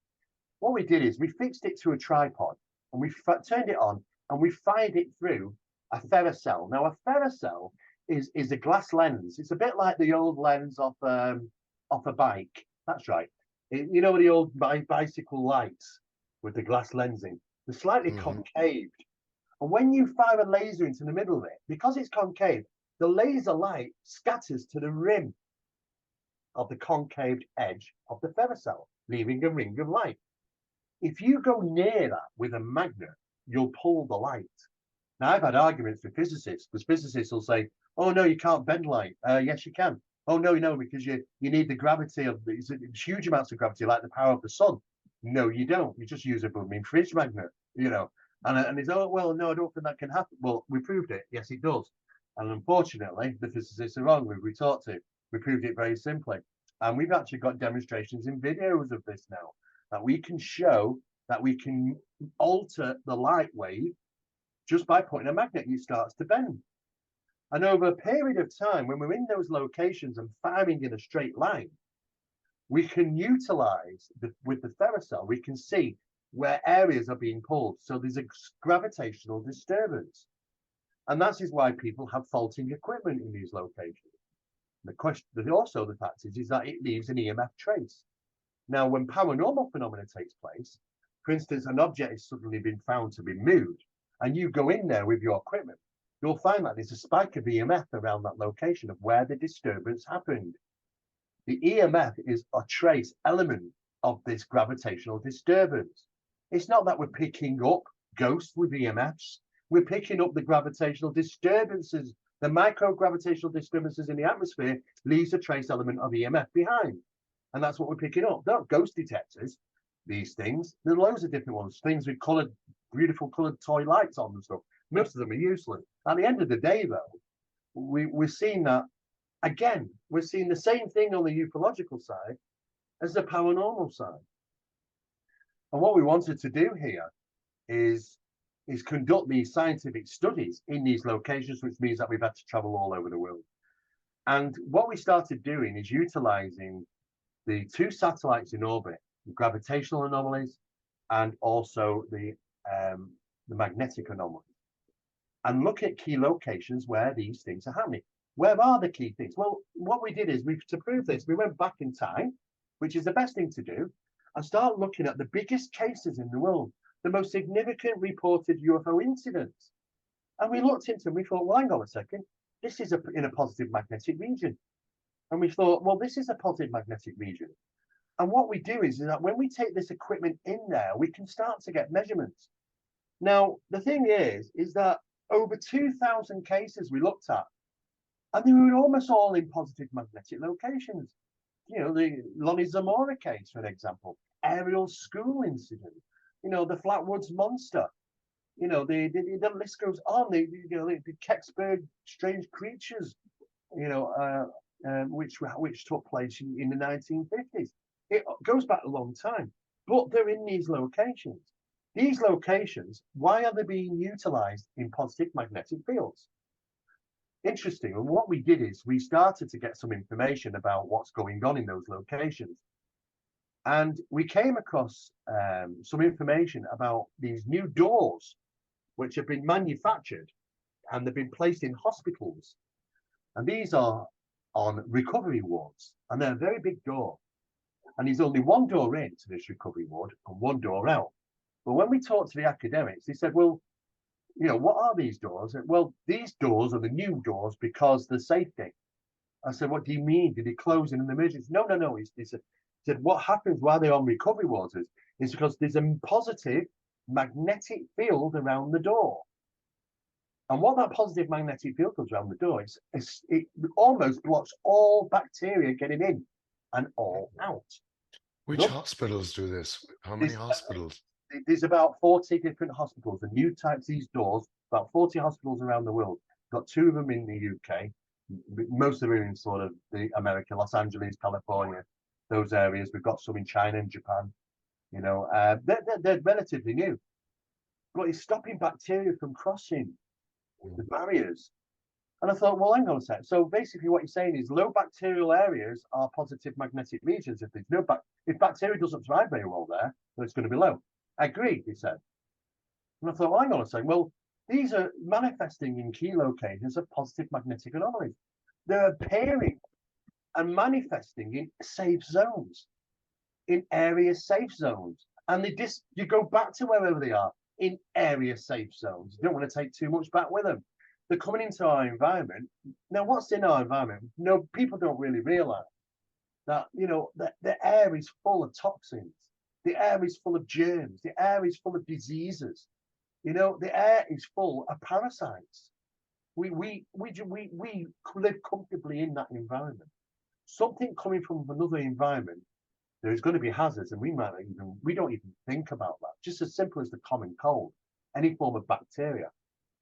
What we did is we fixed it to a tripod and we turned it on and we fired it through a ferrocell. Now, a ferrocell is a glass lens. It's a bit like the old lens off a bike. That's right. You know the old bicycle lights with the glass lensing? They're slightly concaved. And when you fire a laser into the middle of it, because it's concave, the laser light scatters to the rim of the concaved edge of the ferrocell, leaving a ring of light. If you go near that with a magnet, you'll pull the light. Now, I've had arguments with physicists, because physicists will say, oh, no, you can't bend light. Yes, you can. Oh, no, because you need the gravity of these huge amounts of gravity, like the power of the sun. No, you don't. You just use a booming fridge magnet, And he's, oh, well, no, I don't think that can happen. Well, we proved it. Yes, it does. And unfortunately, the physicists are wrong. We talked to. We proved it very simply. And we've actually got demonstrations in videos of this now, that we can show that we can alter the light wave just by putting a magnet, it starts to bend. And over a period of time, when we're in those locations and firing in a straight line, we can utilize, with the ferrocell, we can see where areas are being pulled. So there's a gravitational disturbance. And that is why people have faulting equipment in these locations. The question, also the fact is that it leaves an EMF trace. Now, when paranormal phenomena takes place, for instance, an object has suddenly been found to be moved, and you go in there with your equipment, you'll find that there's a spike of EMF around that location of where the disturbance happened. The EMF is a trace element of this gravitational disturbance. It's not that we're picking up ghosts with EMFs. We're picking up the gravitational disturbances. The micro-gravitational disturbances in the atmosphere leaves a trace element of EMF behind. And that's what we're picking up. They're not ghost detectors, these things. There are loads of different ones, things with beautiful coloured toy lights on and stuff. Most of them are useless. At the end of the day, though, we're seeing that, again, we're seeing the same thing on the ufological side as the paranormal side. And what we wanted to do here is conduct these scientific studies in these locations, which means that we've had to travel all over the world. And what we started doing is utilizing the two satellites in orbit, the gravitational anomalies and also the magnetic anomalies, and look at key locations where these things are happening. Where are the key things? Well, what we did is, to prove this, we went back in time, which is the best thing to do, and start looking at the biggest cases in the world, the most significant reported UFO incidents. And we looked into them, we thought, well, hang on a second, this is in a positive magnetic region. And we thought, well, this is a positive magnetic region. And what we do is that when we take this equipment in there, we can start to get measurements. Now, the thing is that over 2,000 cases we looked at, and they were almost all in positive magnetic locations. You know, the Lonnie Zamora case, for example, aerial school incident, you know, the Flatwoods monster, you know, the list goes on. The Kecksburg strange creatures, you know, which took place in the 1950s. It goes back a long time, but they're in these locations. These locations, why are they being utilized in positive magnetic fields? Interesting. And what we did is we started to get some information about what's going on in those locations. And we came across some information about these new doors, which have been manufactured and they've been placed in hospitals. And these are on recovery wards, and they're a very big door. And there's only one door into this recovery ward and one door out. But when we talked to the academics, they said, well, you know, what are these doors? Well, these doors are the new doors because they're safety. I said, what do you mean? Did it close in an emergency? No. He said, what happens while they're on recovery wards is because there's a positive magnetic field around the door. And what that positive magnetic field does around the door is it almost blocks all bacteria getting in and all out. Which hospitals do this? How many hospitals? There's about 40 different hospitals, the new types, these doors, about 40 hospitals around the world. Got 2 of them in the UK. Most of them in sort of the America, Los Angeles, California, those areas. We've got some in China and Japan. You know, they're relatively new, but it's stopping bacteria from crossing the barriers. And I thought, well, hang on a sec. So basically, what you're saying is low bacterial areas are positive magnetic regions. If bacteria doesn't thrive very well there, then it's going to be low. I agree, he said. And I thought, well, hang on a second. Well, these are manifesting in key locations of positive magnetic anomalies. They're appearing and manifesting in safe zones, in area safe zones. And you go back to wherever they are in area safe zones. You don't want to take too much back with them. They're coming into our environment. Now, what's in our environment? No, people don't really realize that, you know, the air is full of toxins. The air is full of germs. The air is full of diseases. You know, the air is full of parasites. We live comfortably in that environment. Something coming from another environment, there's going to be hazards, and we don't even think about that. Just as simple as the common cold, any form of bacteria.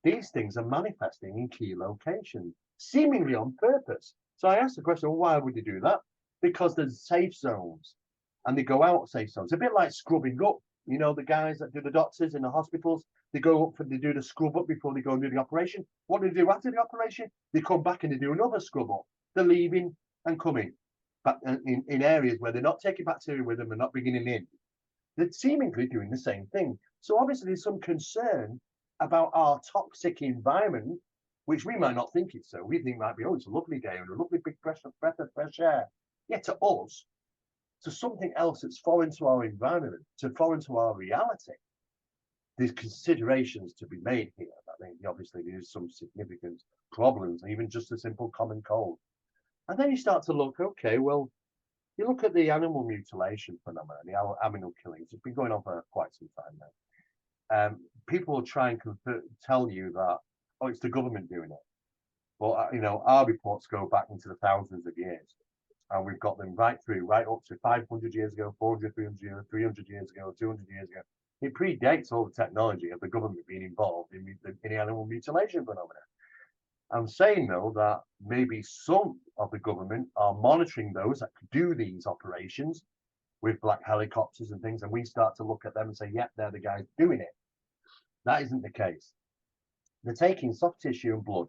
These things are manifesting in key locations, seemingly on purpose. So I asked the question, well, why would they do that? Because there's safe zones, and they go out safe zones. A bit like scrubbing up. You know, the guys that do the doctors in the hospitals, they go up and they do the scrub up before they go and do the operation. What do they do after the operation? They come back and they do another scrub up. They're leaving and coming back in areas where they're not taking bacteria with them and not bringing it in. They're seemingly doing the same thing. So obviously there's some concern about our toxic environment, which we might not think it's so. We think it might be, oh, it's a lovely day and a lovely big breath of fresh air. Yet to us, to something else that's foreign to our environment, to foreign to our reality, there's considerations to be made here. I think obviously there's some significant problems, even just a simple common cold. And then you start to look, okay, well, you look at the animal mutilation phenomenon, the animal killings. It's been going on for quite some time now. People will try and tell you that, oh, it's the government doing it. But, you know, our reports go back into the thousands of years. And we've got them right up to 500 years ago, 400, 300 years ago, 200 years ago. It predates all the technology of the government being involved in the animal mutilation phenomenon. I'm saying, though, that maybe some of the government are monitoring those that could do these operations with black helicopters and things, and we start to look at them and say, yep, they're the guys doing it. That isn't the case. They're taking soft tissue and blood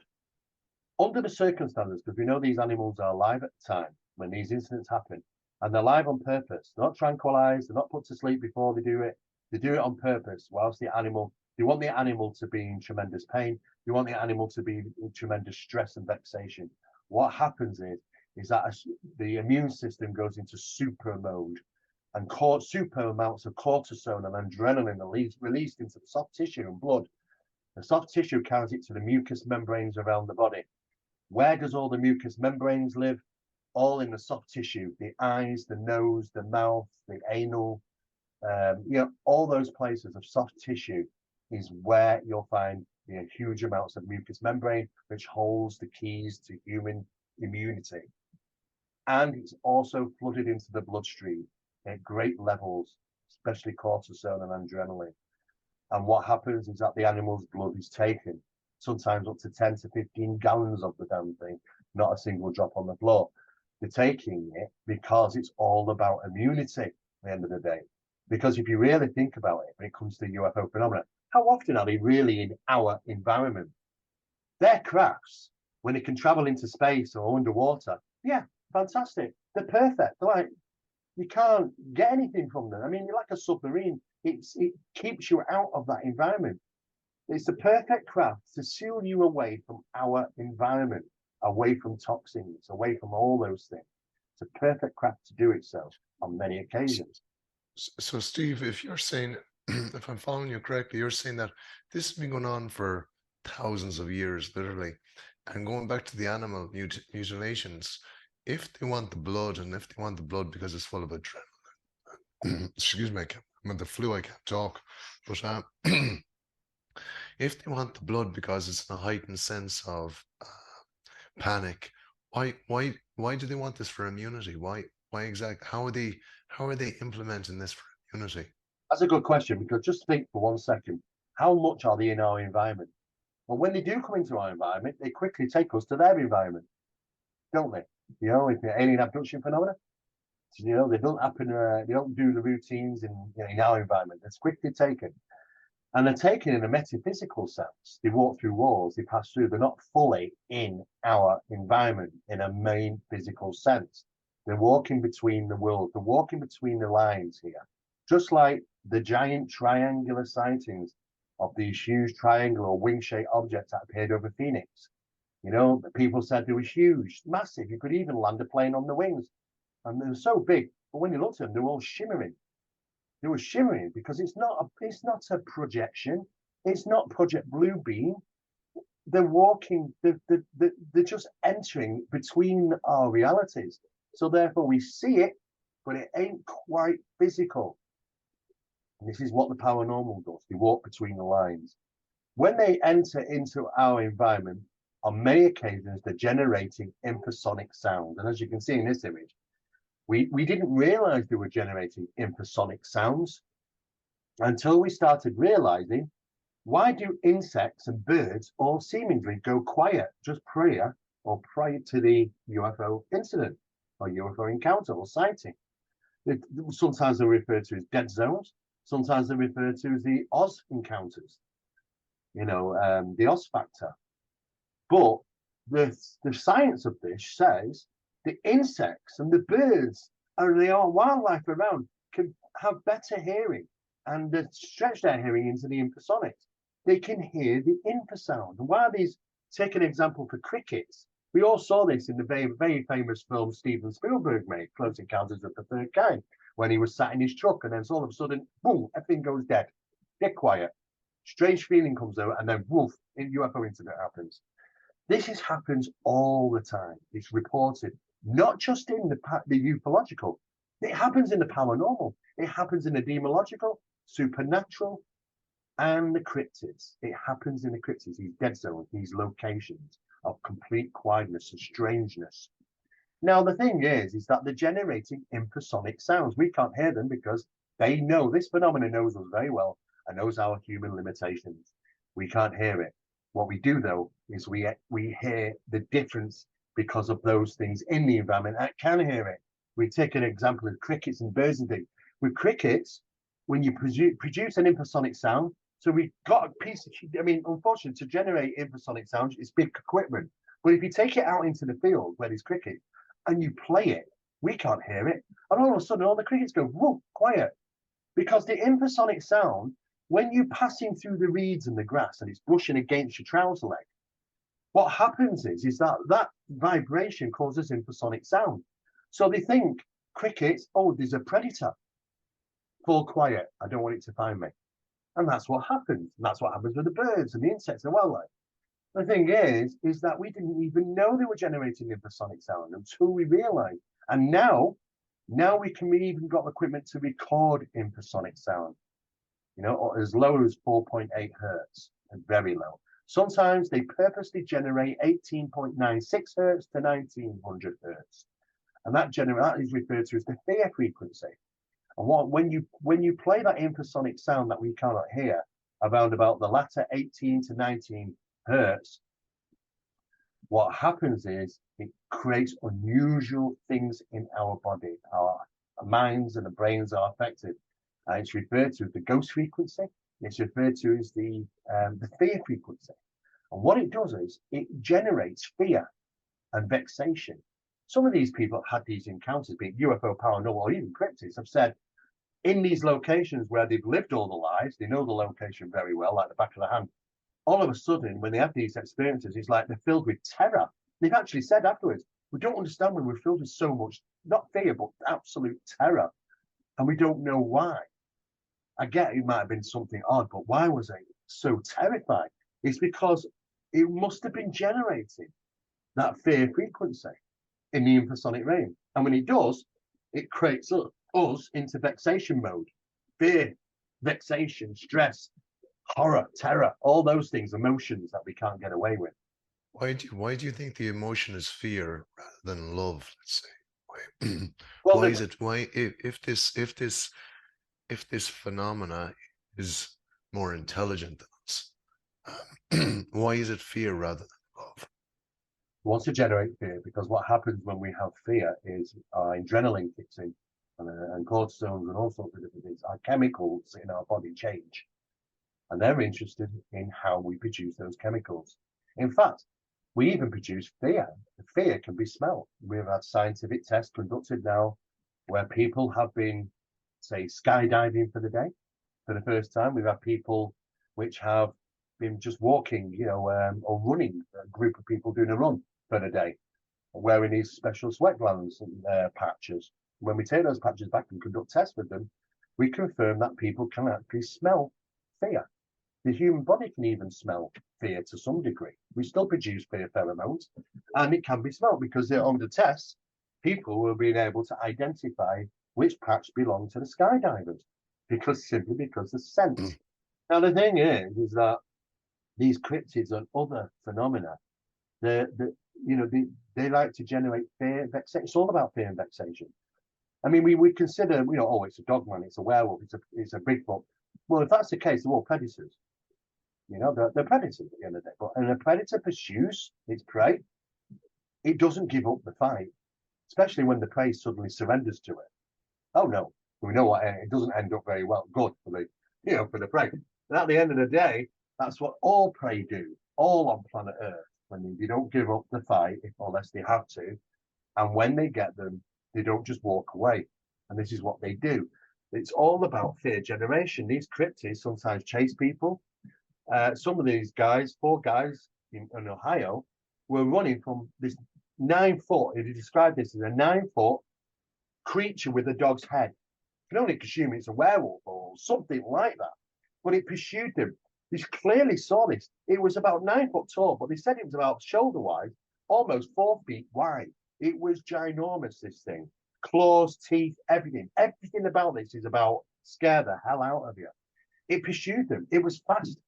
under the circumstances, because we know these animals are alive at the time when these incidents happen, and they're live on purpose. They're not tranquilized, they're not put to sleep before they do it. They do it on purpose, whilst they want the animal to be in tremendous pain. You want the animal to be in tremendous stress and vexation. What happens is that the immune system goes into super mode, and super amounts of cortisone and adrenaline are released into the soft tissue and blood. The soft tissue carries it to the mucous membranes around the body. Where does all the mucous membranes live? all in the soft tissue, the eyes, the nose, the mouth, the anal, all those places of soft tissue is where you'll find huge amounts of mucous membrane, which holds the keys to human immunity. And it's also flooded into the bloodstream at great levels, especially cortisol and adrenaline. And what happens is that the animal's blood is taken, sometimes up to 10 to 15 gallons of the damn thing, not a single drop on the floor. They're taking it because it's all about immunity at the end of the day. Because if you really think about it, when it comes to UFO phenomena, how often are they really in our environment? They're crafts. When they can travel into space or underwater, yeah, fantastic. They're perfect. They're like, you can't get anything from them. I mean, you're like a submarine. It keeps you out of that environment. It's the perfect craft to seal you away from our environment, away from toxins, away from all those things. It's a perfect craft to do it so on many occasions. So, Steve, if you're saying, if I'm following you correctly, you're saying that this has been going on for thousands of years, literally, and going back to the animal mutilations, if they want the blood, and if they want the blood because it's full of adrenaline, excuse me, I'm with the flu, I can't talk, but if they want the blood because it's a heightened sense of panic, why do they want this for immunity? Why exactly? How are they implementing this for immunity? That's a good question, because just think for 1 second, how much are they in our environment? Well, when they do come into our environment, they quickly take us to their environment, don't they? If the alien abduction phenomena, they don't happen. They don't do the routines in our environment. It's quickly taken, and they're taken in a metaphysical sense. They walk through walls. They pass through. They're not fully in our environment in a main physical sense. They're walking between the worlds. They're walking between the lines here, just like the giant triangular sightings of these huge triangular wing-shaped objects that appeared over Phoenix. The people said they were huge, massive. You could even land a plane on the wings. And they were so big, but when you looked at them, they were all shimmering. They were shimmering because it's not a projection. It's not Project Bluebeam. They're walking, they're just entering between our realities. So therefore we see it, but it ain't quite physical. And this is what the paranormal does. They walk between the lines. When they enter into our environment, on many occasions, they're generating infrasonic sound. And as you can see in this image, we didn't realize they were generating infrasonic sounds until we started realizing, why do insects and birds all seemingly go quiet just prior to the UFO incident or UFO encounter or sighting? Sometimes they're referred to as dead zones. Sometimes they're referred to as the Oz encounters, the Oz factor. But the science of this says the insects and the birds and the wildlife around can have better hearing and stretch their hearing into the infrasonics. They can hear the infrasound. And while these, take an example for crickets, we all saw this in the very, very famous film Steven Spielberg made, Close Encounters of the Third Kind, when he was sat in his truck and then all of a sudden, boom, everything goes dead, get quiet. Strange feeling comes out and then woof, a UFO incident happens. This happens all the time. It's reported, not just in the ufological. It happens in the paranormal. It happens in the demological, supernatural, and the cryptids. It happens in the cryptids, these dead zones, these locations of complete quietness and strangeness. Now, the thing is that they're generating infrasonic sounds. We can't hear them because they know, this phenomenon knows us very well and knows our human limitations. We can't hear it. What we do, though, is we hear the difference because of those things in the environment that can hear it. We take an example of crickets and birds and things. With crickets, when you produce an infrasonic sound, so we've got a piece of, unfortunately, to generate infrasonic sounds, it's big equipment. But if you take it out into the field where there's cricket and you play it, we can't hear it. And all of a sudden, all the crickets go, whoop, quiet. Because the infrasonic sound, when you're passing through the reeds and the grass and it's brushing against your trouser leg, what happens is that vibration causes infrasonic sound. So they think crickets, oh, there's a predator. Fall quiet. I don't want it to find me. And that's what happens. And that's what happens with the birds and the insects and the wildlife. The thing is that we didn't even know they were generating infrasonic sound until we realized. And now we can even got equipment to record infrasonic sound, or as low as 4.8 hertz, and very low. Sometimes they purposely generate 18.96 hertz to 1900 hertz. And that is referred to as the fear frequency. And when you play that infrasonic sound that we cannot hear around about the latter 18 to 19 hertz, what happens is it creates unusual things in our body. Our minds and the brains are affected. It's referred to as the ghost frequency. It's referred to as the fear frequency. And what it does is it generates fear and vexation. Some of these people have had these encounters, be it UFO, paranormal, or even cryptids, have said in these locations where they've lived all their lives, they know the location very well, like the back of the hand. All of a sudden, when they have these experiences, it's like they're filled with terror. They've actually said afterwards, we don't understand when we're filled with so much, not fear, but absolute terror. And we don't know why. I get it might have been something odd, but why was I so terrified? It's because it must have been generating that fear frequency in the infrasonic range. And when it does, it creates us into vexation mode, fear, vexation, stress, horror, terror, all those things, emotions that we can't get away with. Why do you think the emotion is fear rather than love? Let's say. Why, Well, why is it? Why if this phenomena is more intelligent than us, why is it fear rather than love? wants to generate fear because what happens when we have fear is our adrenaline kicks in and cortisols and all sorts of different things. Our chemicals in our body change, and they're interested in how we produce those chemicals. In fact, we even produce fear. Fear can be smelled. We've had scientific tests conducted now where people have been, say, skydiving for the day for the first time. We've had people which have been just walking, or running, a group of people doing a run for the day, wearing these special sweat glands and patches. When we take those patches back and conduct tests with them, we confirm that people can actually smell fear. The human body can even smell fear to some degree. We still produce fear pheromones, and it can be smelled because on the tests, people were being able to identify which patch belonged to the skydivers simply because the scent. Now the thing is that these cryptids and other phenomena, they like to generate fear, vexation. It's all about fear and vexation. I mean, we consider, oh, it's a dogman, it's a werewolf, it's a Bigfoot. Well, if that's the case, they're all predators. They're predators at the end of the day. But when a predator pursues its prey, it doesn't give up the fight, especially when the prey suddenly surrenders to it. Oh no, we know what it doesn't end up very well. Good for the prey. And at the end of the day, that's what all prey do, all on planet Earth. When they don't give up the fight, unless they have to, and when they get them, they don't just walk away. And this is what they do. It's all about fear generation. These cryptids sometimes chase people. Some of these guys, 4 guys in Ohio, were running from this 9-foot. He described this as a 9-foot creature with a dog's head. You can only assume it's a werewolf or something like that. But it pursued them. They clearly saw this. It was about 9 foot tall, but they said it was about shoulder wide, almost 4 feet wide. It was ginormous, this thing. Claws, teeth, everything. Everything about this is about scare the hell out of you. It pursued them. It was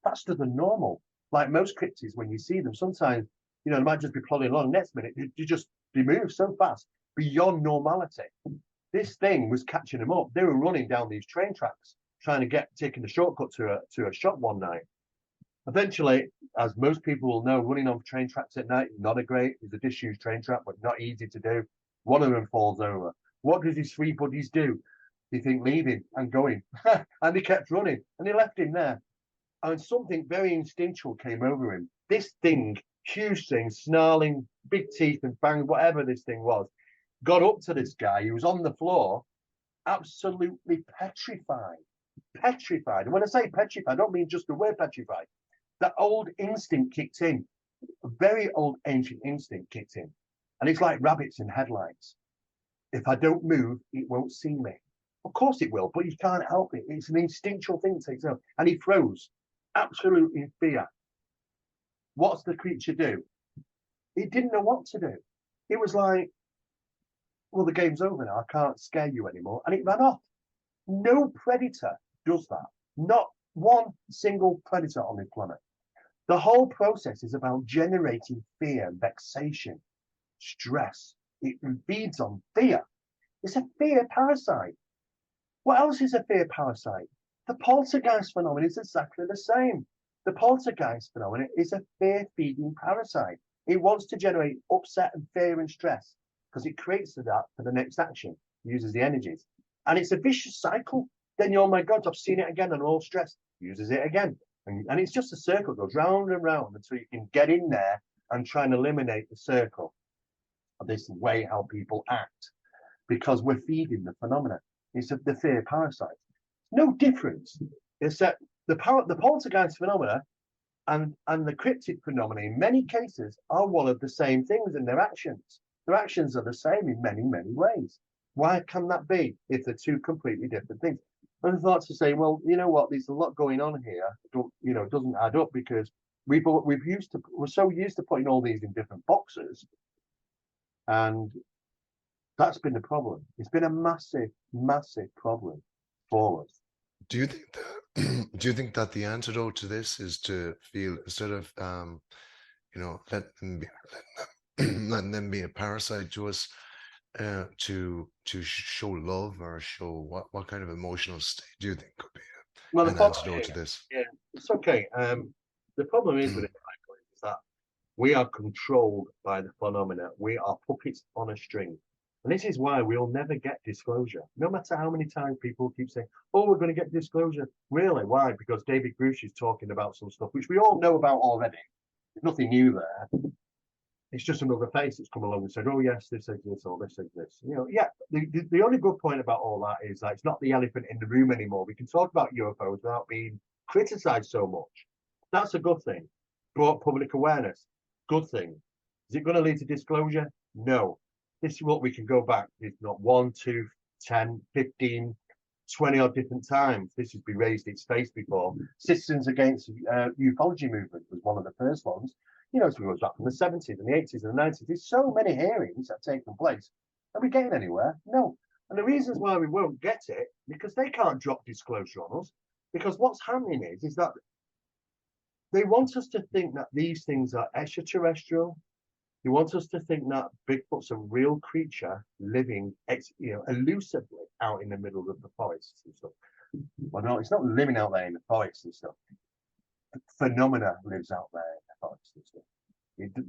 faster than normal. Like most cryptids, when you see them, sometimes, they might just be plodding along. Next minute, they move so fast beyond normality. This thing was catching them up. They were running down these train tracks, trying to taking the shortcut to a shop one night. Eventually, as most people will know, running on train tracks at night, not a great, it's a disused train track, but not easy to do. One of them falls over. What does his 3 buddies do? They think leaving and going. And they kept running and they left him there. And something very instinctual came over him. This thing, huge thing, snarling, big teeth and fangs, whatever this thing was, got up to this guy. He was on the floor, absolutely petrified. Petrified. And when I say petrified, I don't mean just the word petrified. That old instinct kicked in. A very old ancient instinct kicked in. And it's like rabbits in headlights. If I don't move, it won't see me. Of course it will, but you can't help it. It's an instinctual thing that takes over. And he froze, absolutely in fear. What's the creature do? It didn't know what to do. It was like, well, the game's over now. I can't scare you anymore. And it ran off. No predator does that. Not one single predator on the planet. The whole process is about generating fear, vexation, stress. It feeds on fear. It's a fear parasite. What else is a fear parasite? The poltergeist phenomenon is exactly the same. The poltergeist phenomenon is a fear-feeding parasite. It wants to generate upset and fear and stress because it creates that for the next action, uses the energies. And it's a vicious cycle. Then oh my God, I've seen it again and all stressed, uses it again. And it's just a circle, goes round and round until you can get in there and try and eliminate the circle of this way how people act because we're feeding the phenomena. It's the fear parasite. No difference, except the poltergeist phenomena and the cryptid phenomena in many cases are one of the same things in their actions. Their actions are the same in many, many ways. Why can that be if they're two completely different things? And I thought to say, well, you know what, there's a lot going on here. It doesn't add up because we're so used to putting all these in different boxes, and that's been the problem. It's been a massive, massive problem for us. Do you think that do you think that the antidote to this is to feel instead of letting them be a parasite to us, to show love or show what kind of emotional state do you think could be an antidote to this? Yeah, it's okay. The problem is with it, Michael, is that we are controlled by the phenomena. We are puppets on a string. And this is why we'll never get disclosure. No matter how many times people keep saying, oh, we're going to get disclosure. Really? Why? Because David Grush is talking about some stuff which we all know about already. There's nothing new there. It's just another face that's come along and said, oh, yes, this exists or this exists. Yeah, the only good point about all that is that it's not the elephant in the room anymore. We can talk about UFOs without being criticized so much. That's a good thing. Brought public awareness. Good thing. Is it going to lead to disclosure? No. This is what we can go back. It's not 1, 2, 10, 15, 20 odd different times. This has been raised its face before. Citizens Against Ufology movement was one of the first ones. So it goes back from the 70s and the 80s and the 90s. There's so many hearings that have taken place. Are we getting anywhere? No. And the reasons why we won't get it, because they can't drop disclosure on us. Because what's happening is that they want us to think that these things are extraterrestrial. They want us to think that Bigfoot's a real creature living, elusively out in the middle of the forests and stuff. Well, no, it's not living out there in the forests and stuff. The phenomena lives out there in the forests and stuff.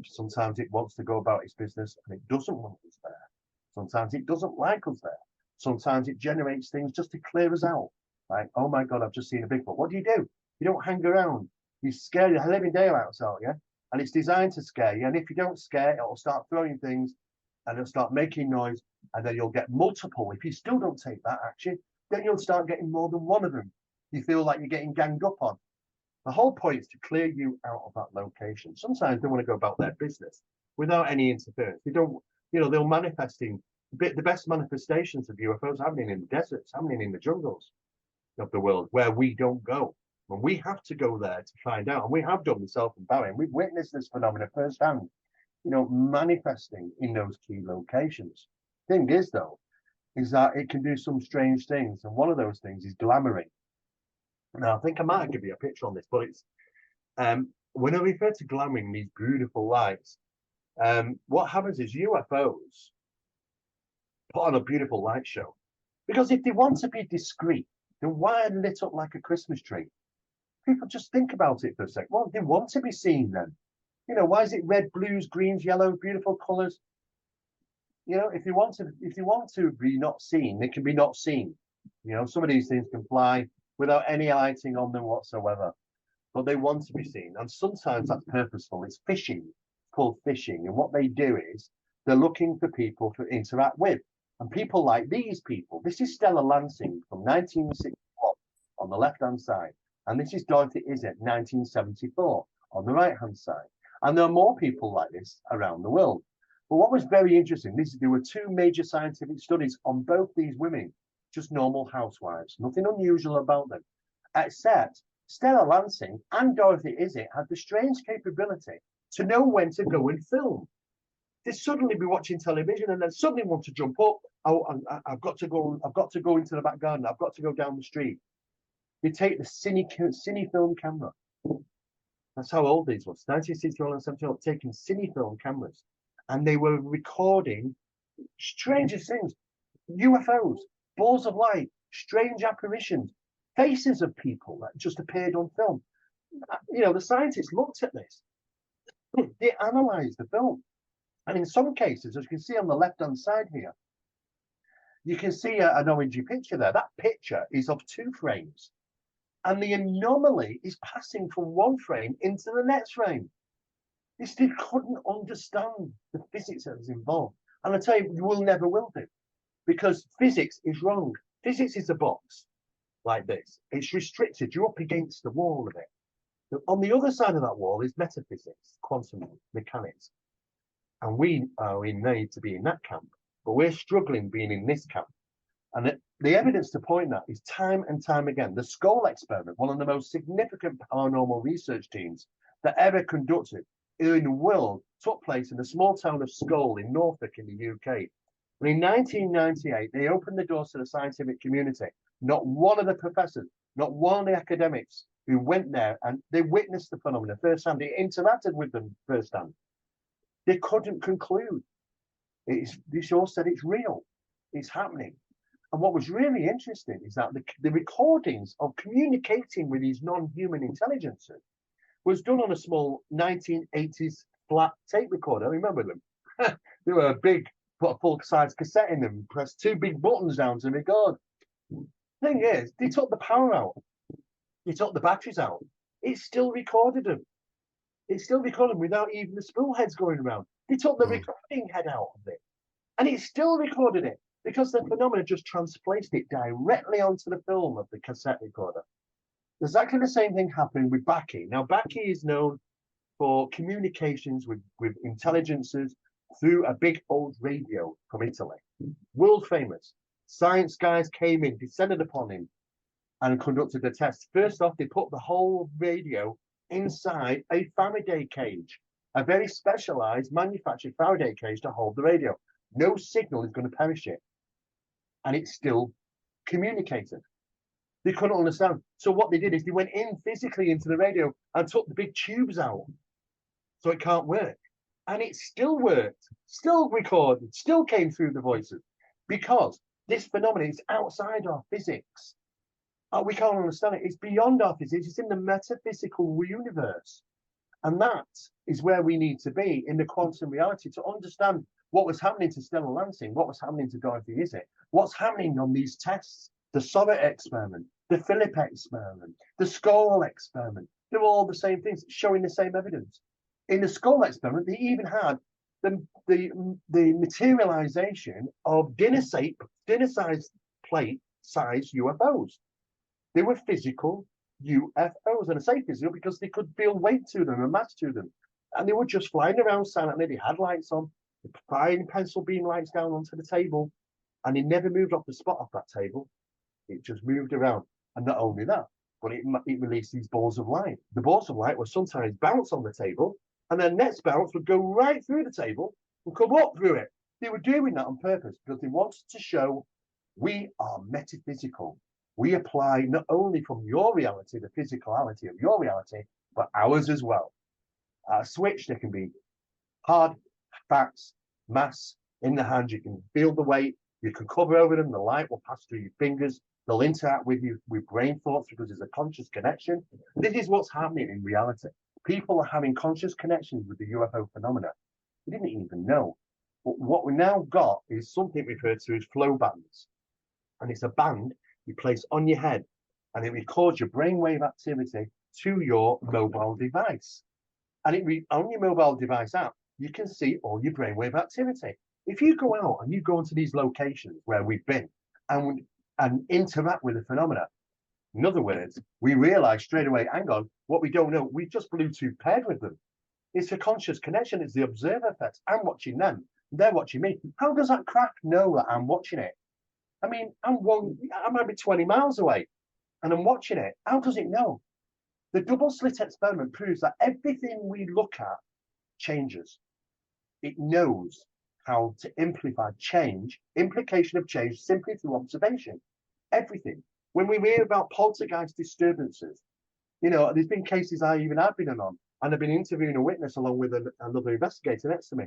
Sometimes it wants to go about its business and it doesn't want us there. Sometimes it doesn't like us there. Sometimes it generates things just to clear us out. Like, oh my God, I've just seen a Bigfoot. What do? You don't hang around. You scare the living daylights out, yeah? And it's designed to scare you. And if you don't scare, it'll start throwing things and it'll start making noise. And then you'll get multiple. If you still don't take that action, then you'll start getting more than one of them. You feel like you're getting ganged up on. The whole point is to clear you out of that location. Sometimes they want to go about their business without any interference. They don't, they'll manifest in the best manifestations of UFOs happening in the deserts, happening in the jungles of the world where we don't go. And we have to go there to find out. And we have done myself and Barry, and we've witnessed this phenomenon firsthand, manifesting in those key locations. Thing is, though, is that it can do some strange things. And one of those things is glamoring. Now, I think I might give you a picture on this, but it's when I refer to glamoring, these beautiful lights, what happens is UFOs put on a beautiful light show. Because if they want to be discreet, then why are they lit up like a Christmas tree? People just think about it for a sec. Well, they want to be seen then. Why is it red, blues, greens, yellows, beautiful colours? If you want to be not seen, they can be not seen. Some of these things can fly without any lighting on them whatsoever. But they want to be seen. And sometimes that's purposeful. It's fishing. It's called fishing. And what they do is they're looking for people to interact with. And people like these people. This is Stella Lansing from 1961 on the left-hand side. And this is Dorothy Izzett, 1974, on the right-hand side. And there are more people like this around the world. But what was very interesting, there were two major scientific studies on both these women, just normal housewives, nothing unusual about them, except Stella Lansing and Dorothy Izzett had the strange capability to know when to go and film. They'd suddenly be watching television and then suddenly want to jump up. Oh, I've got to go. I've got to go into the back garden. I've got to go down the street. They take the cine film camera. That's how old these was. 1961 and 71, taking cine film cameras, and they were recording strangest things: UFOs, balls of light, strange apparitions, faces of people that just appeared on film. You know, the scientists looked at this. They analysed the film. And in some cases, as you can see on the left-hand side here, you can see an orangey picture there. That picture is of 2 frames. And the anomaly is passing from one frame into the next frame. They couldn't understand the physics that was involved. And I tell you, you never will do. Because physics is wrong. Physics is a box like this. It's restricted. You're up against the wall of it. On the other side of that wall is metaphysics, quantum mechanics. And we need to be in that camp, but we're struggling being in this camp. And the evidence to point that is time and time again. The Skull experiment, one of the most significant paranormal research teams that ever conducted in the world, took place in the small town of Skull in Norfolk in the UK. And in 1998, they opened the doors to the scientific community. Not one of the professors, not one of the academics who went there and they witnessed the phenomena firsthand. They interacted with them firsthand. They couldn't conclude. They all said it's real. It's happening. And what was really interesting is that the recordings of communicating with these non-human intelligences was done on a small 1980s flat tape recorder. I remember them. They were a big, put a full-size cassette in them, pressed 2 big buttons down to record. Thing is, they took the power out. They took the batteries out. It still recorded them. It's still recording without even the spool heads going around. They took the recording head out of it, and it still recorded it because the phenomena just transplaced it directly onto the film of the cassette recorder. Exactly the same thing happened with Bacchi. Now, Bacchi is known for communications with intelligences through a big old radio from Italy. World famous. Science guys came in, descended upon him, and conducted the test. First off, they put the whole radio inside a Faraday cage, a very specialized manufactured Faraday cage to hold the radio. No signal is going to perish it. And it still communicated. They couldn't understand. So what they did is they went in physically into the radio and took the big tubes out. So it can't work. And it still worked, still recorded, still came through the voices. Because this phenomenon is outside our physics. We can't understand it. It's beyond our physics. It's in the metaphysical universe. And that is where we need to be in the quantum reality to understand what was happening to Stella Lansing, what was happening to Dorothy Izzett, what's happening on these tests, the Soviet experiment, the Philip experiment, the Skull experiment. They're all the same things, showing the same evidence. In the Skull experiment, they even had the materialization of dinner-sized plate-sized UFOs. They were physical UFOs, and I say physical because they could feel weight to them and mass to them. And they were just flying around silently. They had lights on, flying pencil beam lights down onto the table, and they never moved off the spot of that table. It just moved around. And not only that, but it released these balls of light. The balls of light would sometimes bounce on the table, and their next bounce would go right through the table and come up through it. They were doing that on purpose because they wanted to show we are metaphysical. We apply not only from your reality, the physicality of your reality, but ours as well. At a switch, there can be hard facts, mass in the hand. You can feel the weight. You can cover over them. The light will pass through your fingers. They'll interact with you with brain thoughts because there's a conscious connection. This is what's happening in reality. People are having conscious connections with the UFO phenomena. We didn't even know. But what we now got is something referred to as flow bands. And it's a band you place on your head, and it records your brainwave activity to your mobile device. And on your mobile device app, you can see all your brainwave activity. If you go out and you go into these locations where we've been and interact with the phenomena, in other words, we realize straight away, hang on, what we don't know, we just Bluetooth paired with them. It's a conscious connection. It's the observer effect. I'm watching them. They're watching me. How does that craft know that I'm watching it? I mean, I might be 20 miles away and I'm watching it. How does it know? The double slit experiment proves that everything we look at changes. It knows how to amplify change, implication of change simply through observation. Everything. When we hear about poltergeist disturbances, there's been cases I've been on, and I've been interviewing a witness along with another investigator next to me.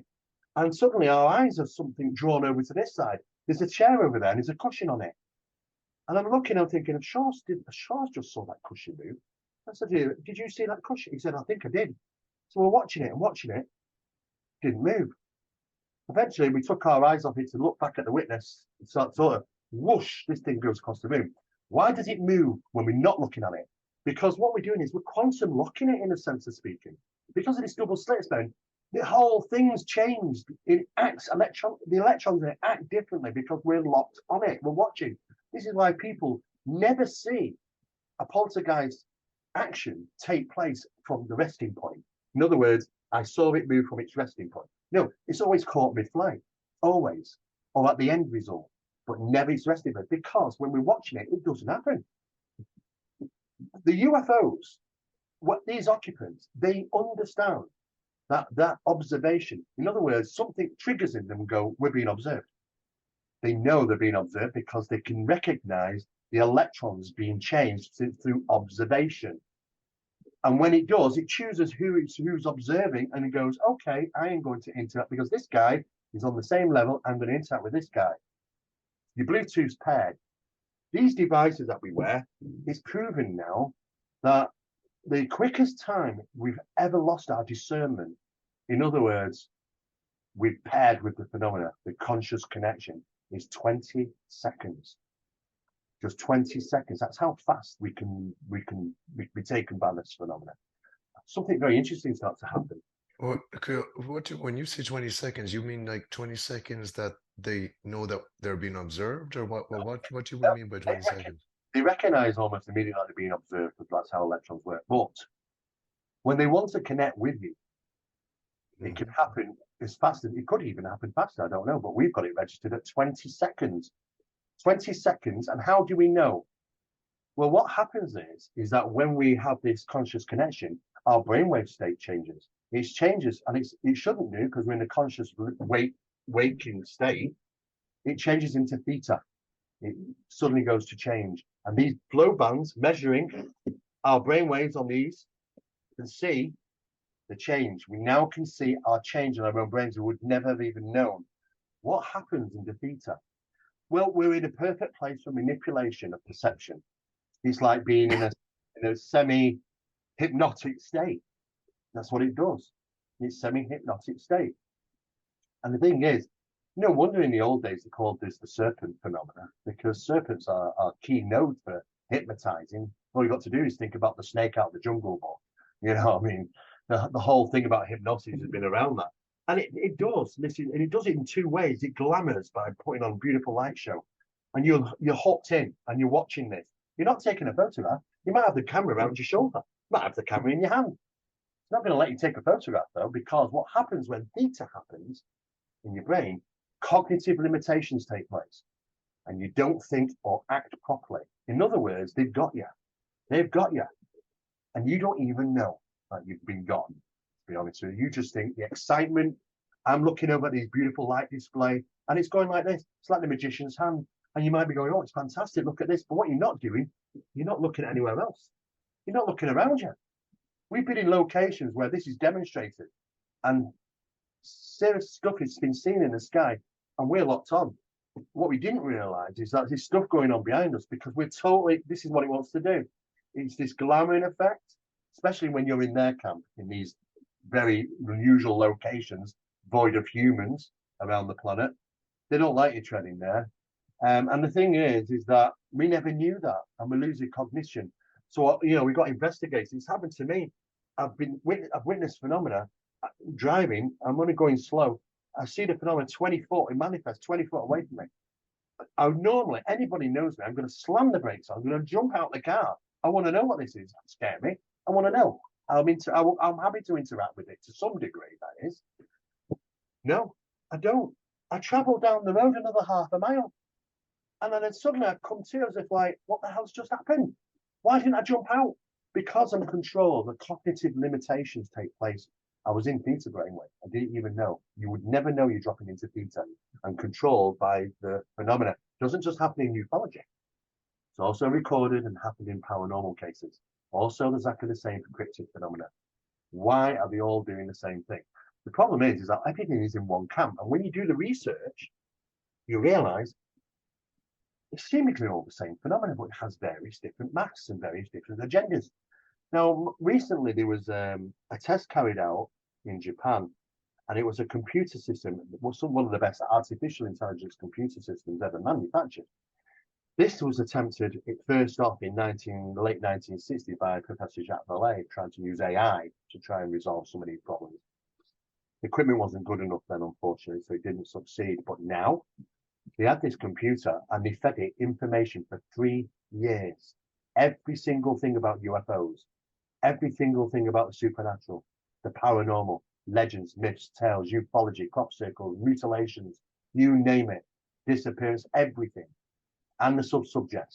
And suddenly our eyes have something drawn over to this side. There's a chair over there and there's a cushion on it. And I'm looking, I'm thinking, Shaw's just saw that cushion move. I said, did you see that cushion? He said, I think I did. So we're watching it, didn't move. Eventually, we took our eyes off it to look back at the witness. And sort of, whoosh, this thing goes across the room. Why does it move when we're not looking at it? Because what we're doing is we're quantum locking it, in a sense of speaking. Because of this double slit experiment, the whole thing's changed. It acts, the electrons in it act differently because we're locked on it. We're watching. This is why people never see a poltergeist action take place from the resting point. In other words, I saw it move from its resting point. No, it's always caught mid-flight, always, or at the end result, but never its resting point, because when we're watching it, it doesn't happen. The UFOs, what these occupants, they understand that observation. In other words, something triggers in them and go, we're being observed. They know they're being observed because they can recognize the electrons being changed through observation. And when it does, it chooses who's observing, and it goes, okay, I am going to interact because this guy is on the same level. I'm going to interact with this guy. Your Bluetooth's paired. These devices that we wear, it's proven now that the quickest time we've ever lost our discernment, in other words, we've paired with the phenomena, the conscious connection, is 20 seconds. Just 20 seconds. That's how fast we can be taken by this phenomena. Something very interesting starts to happen. When you say 20 seconds, you mean like 20 seconds that they know that they're being observed, or what do you mean by 20 seconds? They recognize almost immediately that they're being observed, because that's how electrons work. But when they want to connect with you, it can happen as fast as, it could even happen faster, I don't know, but we've got it registered at 20 seconds. 20 seconds. And how do we know? Well, what happens is that when we have this conscious connection, our brainwave state changes. It changes, and it shouldn't do, because we're in a conscious waking state. It changes into theta. It suddenly goes to change. And these flow bands measuring our brainwaves on these can see the change. We now can see our change in our own brains we would never have even known. What happens in the theta? Well, we're in a perfect place for manipulation of perception. It's like being in a semi-hypnotic state. That's what it does. It's semi-hypnotic state. And the thing is, no wonder in the old days they called this the serpent phenomena, because serpents are key nodes for hypnotizing. All you've got to do is think about the snake out of the jungle book. You know, I mean, the whole thing about hypnosis has been around that. And it does. Listen, and it does it in two ways. It glamours by putting on a beautiful light show. And you're hooked in and you're watching this. You're not taking a photograph. You might have the camera around your shoulder. You might have the camera in your hand. It's not going to let you take a photograph, though, because what happens when theta happens in your brain, cognitive limitations take place. And you don't think or act properly. In other words, they've got you. They've got you. And you don't even know that you've been gotten, to be honest with you. You just think the excitement, I'm looking over at this beautiful light display, and it's going like this. It's like the magician's hand. And you might be going, oh, it's fantastic, look at this. But what you're not doing, you're not looking at anywhere else. You're not looking around you. We've been in locations where this is demonstrated, and serious stuff has been seen in the sky, and we're locked on. What we didn't realize is that there's stuff going on behind us, because this is what it wants to do. It's this glamoring effect, especially when you're in their camp, in these very unusual locations, void of humans around the planet. They don't like you treading there. And the thing is that we never knew that, and we're losing cognition. So, we got investigators. It's happened to me. I've witnessed phenomena driving. I'm only going slow. I see the phenomena 20 foot, it manifests 20 foot away from me. Normally, anybody knows me, I'm going to slam the brakes on. I'm going to jump out the car. I want to know what this is. That scares me. I want to know. I'm happy to interact with it to some degree, that is. No, I don't. I travel down the road another half a mile. And then suddenly I come to as if like, what the hell's just happened? Why didn't I jump out? Because I'm controlled, the cognitive limitations take place. I was in theta brainwave. I didn't even know. You would never know you're dropping into theta and controlled by the phenomena. It doesn't just happen in ufology. It's also recorded and happened in paranormal cases. Also, there's exactly the same for cryptic phenomena. Why are they all doing the same thing? The problem is that everything is in one camp. And when you do the research, you realize it's seemingly all the same phenomena, but it has various different masks and various different agendas. Now, recently there was a test carried out in Japan, and it was a computer system. It was one of the best artificial intelligence computer systems ever manufactured. This was attempted first off in late 1960 by Professor Jacques Vallée, trying to use AI to try and resolve some of these problems. The equipment wasn't good enough then, unfortunately, so it didn't succeed. But now they had this computer and they fed it information for 3 years. Every single thing about UFOs, every single thing about the supernatural, the paranormal, legends, myths, tales, ufology, crop circles, mutilations, you name it, disappearance, everything, and the subjects.